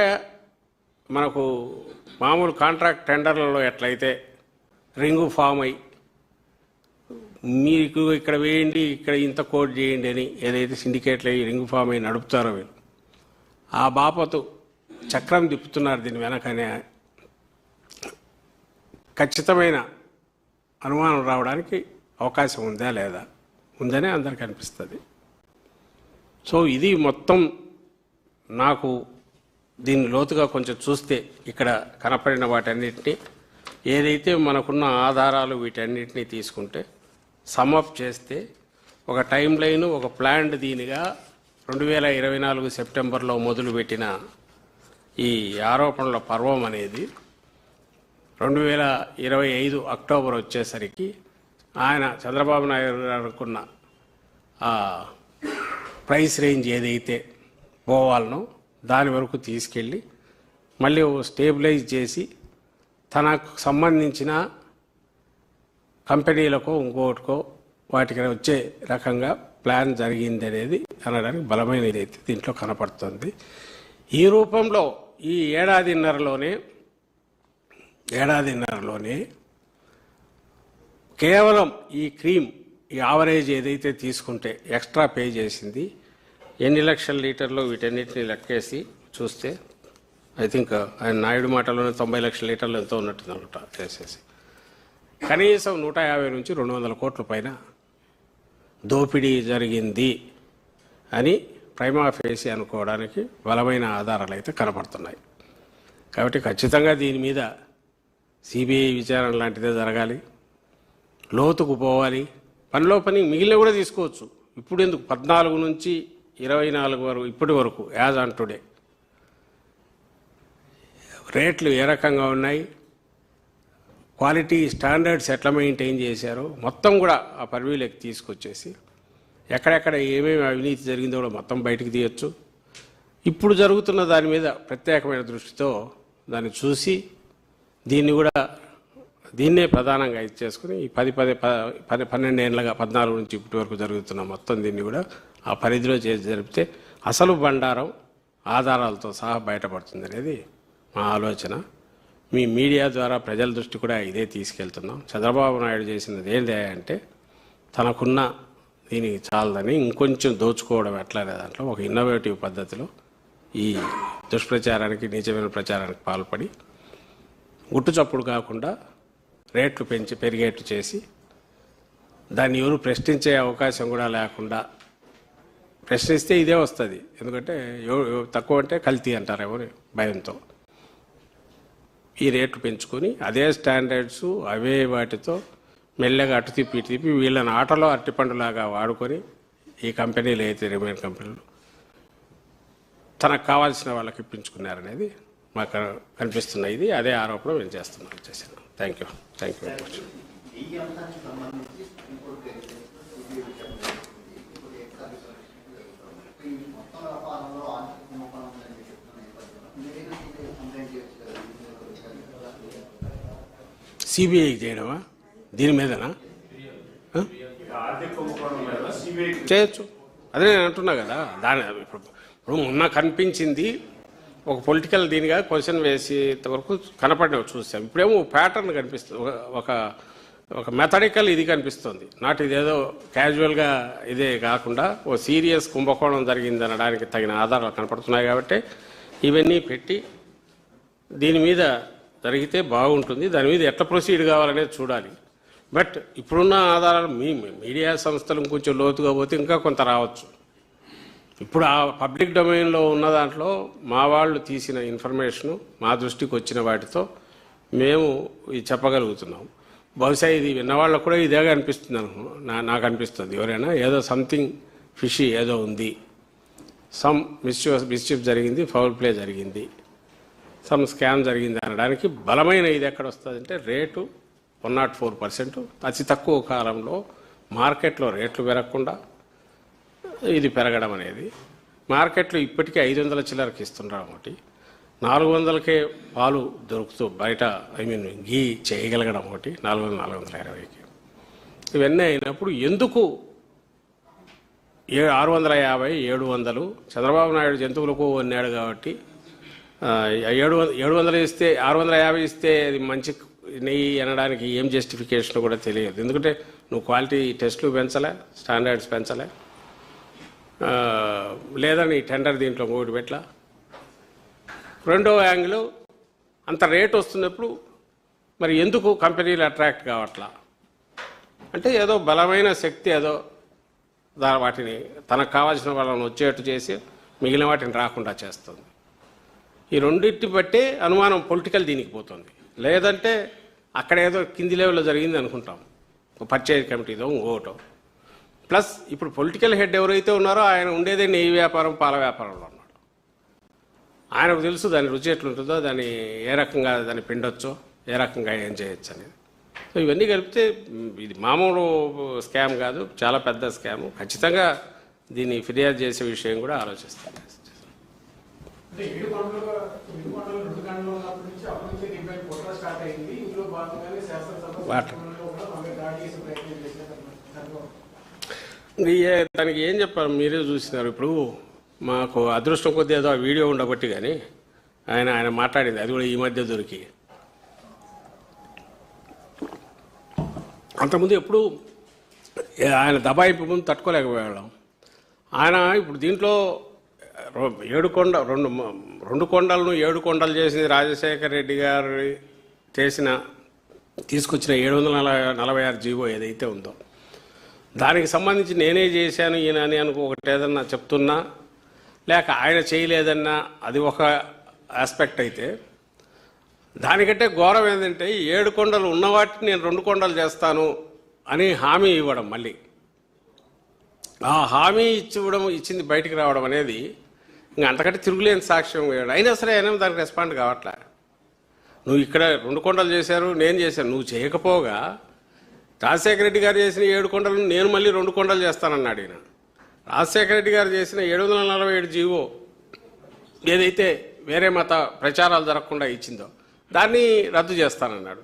మనకు మామూలు కాంట్రాక్ట్ టెండర్లలో ఎట్లయితే రింగు ఫామ్ అయ్యి మీకు ఇక్కడ వేయండి, ఇక్కడ ఇంత కోడ్ చేయండి అని ఏదైతే సిండికేట్లు అయ్యి రింగు ఫామ్ అయ్యి నడుపుతారో వీళ్ళు, ఆ బాపతు చక్రం తిప్పుతున్నారు దీని వెనకనే ఖచ్చితమైన అనుమానం రావడానికి అవకాశం ఉందా లేదా? ఉందనే అందరికి అనిపిస్తుంది. సో ఇది మొత్తం నాకు దీన్ని లోతుగా కొంచెం చూస్తే ఇక్కడ కనపడిన వాటన్నిటినీ ఏదైతే మనకున్న ఆధారాలు వీటన్నిటినీ తీసుకుంటే సమ్అప్ చేస్తే ఒక టైం లైను, ఒక ప్లాన్డ్ దీనిగా 2024 సెప్టెంబర్లో మొదలుపెట్టిన ఈ ఆరోపణల పర్వం అనేది 2025 అక్టోబర్ వచ్చేసరికి ఆయన చంద్రబాబు నాయుడు అనుకున్న ఆ ప్రైస్ రేంజ్ ఏదైతే పోవాలనో దాని వరకు తీసుకెళ్ళి మళ్ళీ స్టేబిలైజ్ చేసి తనకు సంబంధించిన కంపెనీలకో ఇంకోటికో వాటికి వచ్చే రకంగా ప్లాన్ జరిగింది అనేది అనడానికి బలమైన ఇదైతే దీంట్లో కనపడుతుంది. ఈ రూపంలో ఈ ఏడాదిన్నరలోనే కేవలం ఈ క్రీమ్ ఈ యావరేజ్ ఏదైతే తీసుకుంటే ఎక్స్ట్రా పే చేసింది ఎన్ని లక్షల లీటర్లు వీటన్నిటిని లెక్కేసి చూస్తే ఐ థింక్ ఆయన నాయుడు మాటలోనే 90 లక్షల లీటర్లు ఎంతో ఉన్నట్టుంది అనమాట చేసేసి కనీసం 150 నుంచి 200 కోట్ల పైన దోపిడీ జరిగింది అని ప్రైమా ఫేసి అనుకోవడానికి బలమైన ఆధారాలు అయితే కనపడుతున్నాయి. కాబట్టి ఖచ్చితంగా దీని మీద సిబిఐ విచారణ లాంటిదే జరగాలి, లోతుకు పోవాలి. పనిలో పని మిగిలిన కూడా తీసుకోవచ్చు. ఇప్పుడు ఎందుకు 14 నుంచి 24 వరకు ఇప్పటి వరకు యాజ్ ఆన్ టుడే రేట్లు ఏ రకంగా ఉన్నాయి, క్వాలిటీ స్టాండర్డ్స్ ఎట్లా మెయింటైన్ చేశారో మొత్తం కూడా ఆ పర్వీలోకి తీసుకొచ్చేసి ఎక్కడెక్కడ ఏమేమి అవినీతి జరిగిందో కూడా మొత్తం బయటకు తీయచ్చు. ఇప్పుడు జరుగుతున్న దాని మీద ప్రత్యేకమైన దృష్టితో దాన్ని చూసి దీన్నే ప్రధానంగా ఇది చేసుకుని ఈ 12 ఏళ్ళగా 14 నుంచి ఇప్పటి వరకు జరుగుతున్న మొత్తం దీన్ని కూడా ఆ పరిధిలో చేసి జరిపితే అసలు బండారం ఆధారాలతో సహా బయటపడుతుంది అనేది మా ఆలోచన. మీ మీడియా ద్వారా ప్రజల దృష్టి కూడా ఇదే తీసుకెళ్తున్నాం. చంద్రబాబు నాయుడు చేసినది ఏంటి అంటే తనకున్న దీనికి చాలదని ఇంకొంచెం దోచుకోవడం ఎట్లనే దాంట్లో ఒక ఇన్నోవేటివ్ పద్ధతిలో ఈ దుష్ప్రచారానికి నిజమైన ప్రచారానికి పాల్పడి గుట్టు చప్పుడు కాకుండా రేట్లు పెరిగేట్టు చేసి దాన్ని ఎవరు ప్రశ్నించే అవకాశం కూడా లేకుండా, ప్రశ్నిస్తే ఇదే వస్తుంది. ఎందుకంటే తక్కువ అంటే కల్తీ అంటారు ఎవరు భయంతో ఈ రేట్లు పెంచుకొని అదే స్టాండర్డ్స్ అవే వాటితో మెల్లగా అటు తిప్పి వీళ్ళని ఆటలో అరటిపండులాగా వాడుకొని ఈ కంపెనీలు అయితే రిమైన్ కంపెనీలు తనకు కావాల్సిన వాళ్ళకి ఇప్పించుకున్నారనేది మాకు కనిపిస్తున్న ఇది అదే ఆరోపణ మేము చేసాను. Thank you very much. సిబిఐకి చేయడమా దీని మీదనా? చేయొచ్చు, అదే నేను అంటున్నా కదా. ఇప్పుడు మొన్న కనిపించింది ఒక పొలిటికల్ దీనిగా క్వశ్చన్ వేసేంత వరకు కనపడినవి చూసాం. ఇప్పుడేమో ప్యాటర్న్ కనిపిస్తుంది, ఒక మెథడికల్ ఇది కనిపిస్తుంది. ఇదేదో క్యాజువల్గా ఇదే కాకుండా ఓ సీరియస్ కుంభకోణం జరిగింది అనడానికి తగిన ఆధారాలు కనపడుతున్నాయి. కాబట్టి ఇవన్నీ పెట్టి దీని మీద జరిగితే బాగుంటుంది. దాని మీద ఎట్లా ప్రొసీడ్ కావాలనేది చూడాలి. బట్ ఇప్పుడున్న ఆధారాలు మీడియా సంస్థలు ఇంకొంచెం లోతుగా పోతే ఇంకా కొంత రావచ్చు. ఇప్పుడు ఆ పబ్లిక్ డొమైన్లో ఉన్న దాంట్లో మా వాళ్ళు తీసిన ఇన్ఫర్మేషను మా దృష్టికి వచ్చిన వాటితో మేము ఇది చెప్పగలుగుతున్నాం. బహుశా ఇది విన్నవాళ్ళకు కూడా ఇదే అనిపిస్తుంది నాకు అనిపిస్తుంది. ఎవరైనా ఏదో సంథింగ్ ఫిషీ ఏదో ఉంది, సమ్ మిస్చీఫ్ జరిగింది, ఫౌల్ ప్లే జరిగింది, సమ్ స్కామ్ జరిగింది అనడానికి బలమైన ఇది ఎక్కడ వస్తుంది అంటే రేటు 104%. అతి తక్కువ కాలంలో మార్కెట్లో రేట్లు పెరగకుండా ఇది పెరగడం అనేది, మార్కెట్లో ఇప్పటికే 500 చిల్లరకి ఇస్తున్నారు. ఒకటి 400కే పాలు దొరుకుతూ బయట గీ చేయగలగడం ఒకటి 420కి. ఇవన్నీ అయినప్పుడు ఎందుకు 650, 700 చంద్రబాబు నాయుడు జంతువులకు అన్నాడు కాబట్టి 700 ఇస్తే 650 ఇస్తే అది మంచి నెయ్యి అనడానికి ఏం జస్టిఫికేషన్ కూడా తెలియదు. ఎందుకంటే నువ్వు క్వాలిటీ టెస్టులు పెంచలే, స్టాండర్డ్స్ పెంచలే, లేదా నీ టెండర్ దీంట్లో మూడు పెట్ల. రెండో యాంగిల్ అంత రేట్ వస్తున్నప్పుడు మరి ఎందుకు కంపెనీలు అట్రాక్ట్ కావట్లా అంటే ఏదో బలమైన శక్తి ఏదో వాటిని తనకు కావాల్సిన వాళ్ళని వచ్చేట్టు చేసి మిగిలిన వాటిని రాకుండా చేస్తుంది. ఈ రెండింటిని బట్టే అనుమానం పొలిటికల్ దీనికి పోతుంది. లేదంటే అక్కడ ఏదో కింది లెవెల్లో జరిగింది అనుకుంటాం, పర్చేజ్ కమిటీతో ఇంకోటో. ప్లస్ ఇప్పుడు పొలిటికల్ హెడ్ ఎవరైతే ఉన్నారో ఆయన ఉండేదే నెయ్యి వ్యాపారం, పాల వ్యాపారంలో ఉన్నాడు. ఆయనకు తెలుసు దాని రుచి ఎట్లుంటుందో, దాన్ని ఏ రకంగా దాన్ని పిండొచ్చో, ఏ రకంగా ఏం చేయొచ్చు అనేది. సో ఇవన్నీ కలిపితే ఇది మామూలు స్కామ్ కాదు, చాలా పెద్ద స్కాము. ఖచ్చితంగా దీన్ని ఫిర్యాదు చేసే విషయం కూడా ఆలోచిస్తాను. దానికి ఏం చెప్పారు మీరే చూసినారు. ఇప్పుడు మాకు అదృష్టం కొద్ది ఏదో ఆ వీడియో ఉండబట్టి కానీ ఆయన మాట్లాడింది అది కూడా ఈ మధ్య దొరికి. అంతకుముందు ఎప్పుడు ఆయన దబాయింపు ముందు తట్టుకోలేకపోయాం. ఆయన ఇప్పుడు దీంట్లో 7 కొండలను 7 కొండలు చేసింది రాజశేఖర రెడ్డి గారు తీసుకొచ్చిన 746 జీవో ఏదైతే ఉందో దానికి సంబంధించి నేనే చేశాను ఈయన అని ఒకటి ఏదన్నా చెప్తున్నా లేక ఆయన చేయలేదన్నా అది ఒక ఆస్పెక్ట్ అయితే, దానికంటే ఘోరం ఏంటంటే 7 కొండలు ఉన్న వాటిని నేను 2 కొండలు చేస్తాను అని హామీ ఇవ్వడం, మళ్ళీ ఆ హామీ ఇచ్చింది బయటికి రావడం అనేది ఇంకా అంతకంటే తిరుగులేని సాక్ష్యం. అయినా సరే ఆయన దానికి రెస్పాండ్ కావట్లే. నువ్వు ఇక్కడ 2 కొండలు చేశారు, నేను చేశాను, నువ్వు చేయకపోగా రాజశేఖర రెడ్డి గారు చేసిన 7 కొండలను నేను మళ్ళీ 2 కొండలు చేస్తానన్నాడు ఈయన. రాజశేఖర రెడ్డి గారు చేసిన 747 జీవో ఏదైతే వేరే మత ప్రచారాలు జరగకుండా ఇచ్చిందో దాన్ని రద్దు చేస్తానన్నాడు.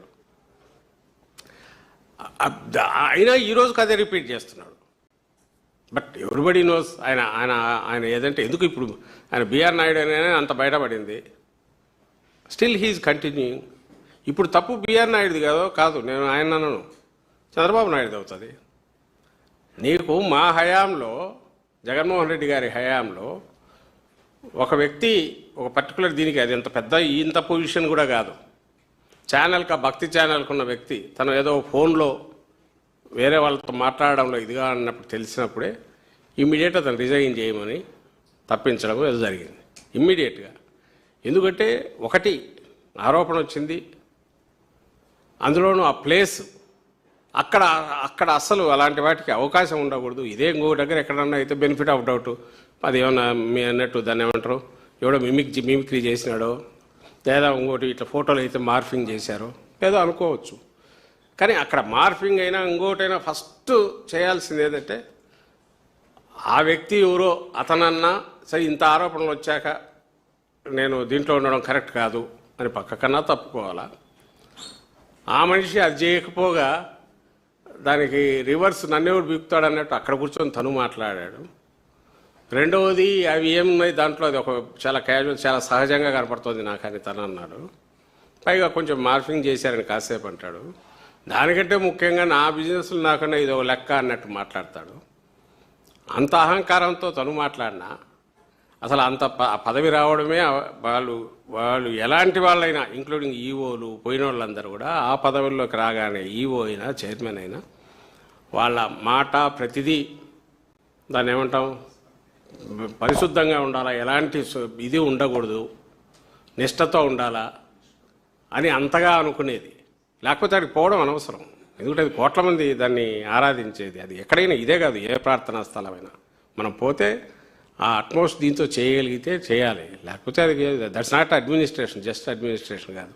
అయినా ఈరోజుకి అదే రిపీట్ చేస్తున్నాడు. బట్ ఎవ్రీబడి నోస్ ఆయన ఆయన ఆయన ఏదంటే ఎందుకు ఇప్పుడు ఆయన బిఆర్ నాయుడు అనే అంత బయటపడింది. Still he's continuing. ఇప్పుడు తప్పు బిఆర్ నాయుడుది కాదు, నేను ఆయన అన్నాను, చంద్రబాబు నాయుడు అవుతుంది. నీకు మా హయాంలో, జగన్మోహన్ రెడ్డి గారి హయాంలో ఒక వ్యక్తి ఒక పర్టికులర్ దీనికి, అది ఎంత పెద్ద ఇంత పొజిషన్ కూడా కాదు, ఛానల్కి ఆ భక్తి ఛానల్కి ఉన్న వ్యక్తి తను ఏదో ఫోన్లో వేరే వాళ్ళతో మాట్లాడడంలో ఇదిగా అన్నప్పుడు తెలిసినప్పుడే ఇమ్మీడియట్ అతను రిజైన్ చేయమని తప్పించడం ఏదో జరిగింది ఇమ్మీడియట్గా. ఎందుకంటే ఒకటి ఆరోపణ వచ్చింది, అందులోనూ ఆ ప్లేస్ అక్కడ అస్సలు అలాంటి వాటికి అవకాశం ఉండకూడదు. ఇదే ఇంకో దగ్గర ఎక్కడన్నా అయితే బెనిఫిట్ ఆఫ్ డౌట్, అది ఏమన్నా మీ అన్నట్టు దాన్ని ఏమంటారు, ఎవడో మిమిక్రీ చేసినాడో లేదా ఇంకోటి ఇట్లా ఫోటోలు అయితే మార్ఫింగ్ చేశారో ఏదో అనుకోవచ్చు. కానీ అక్కడ మార్ఫింగ్ అయినా ఇంకోటైనా ఫస్ట్ చేయాల్సింది ఏంటంటే ఆ వ్యక్తి ఎవరో అతనన్నా సరే ఇంత ఆరోపణలు వచ్చాక నేను దీంట్లో ఉండడం కరెక్ట్ కాదు అని పక్కకన్నా తప్పుకోవాలా. ఆ మనిషి అది చేయకపోగా దానికి రివర్స్ నన్నెవడు బీకుతాడు అన్నట్టు అక్కడ కూర్చొని తను మాట్లాడాడు. రెండవది అవి ఏమున్నాయి దాంట్లో, అది ఒక చాలా క్యాజువల్, చాలా సహజంగా కనపడుతుంది నాకు అని తను అన్నాడు. పైగా కొంచెం మార్ఫింగ్ చేశారని కాసేపు అంటాడు. దానికంటే ముఖ్యంగా నా బిజినెస్లు నాకన్నా ఇది ఒక లెక్క అన్నట్టు మాట్లాడతాడు. అంత అహంకారంతో తను మాట్లాడినా అసలు అంత పదవి రావడమే వాళ్ళు ఎలాంటి వాళ్ళైనా ఇంక్లూడింగ్ ఈఓలు పోయిన వాళ్ళందరూ కూడా ఆ పదవుల్లోకి రాగానే ఈఓ అయినా చైర్మన్ అయినా వాళ్ళ మాట ప్రతిదీ దాన్ని ఏమంటాం పరిశుద్ధంగా ఉండాలా, ఎలాంటి ఇది ఉండకూడదు, నిష్ఠతో ఉండాలా అని అంతగా అనుకునేది. లేకపోతే అక్కడికి పోవడం అనవసరం. ఎందుకంటే అది కోట్ల మంది దాన్ని ఆరాధించేది. అది ఎక్కడైనా ఇదే కాదు, ఏ ప్రార్థనా స్థలమైనా మనం పోతే ఆ అట్మోస్ట్ దీంతో చేయగలిగితే చేయాలి. లేకపోతే అది that's not administration, just administration కాదు.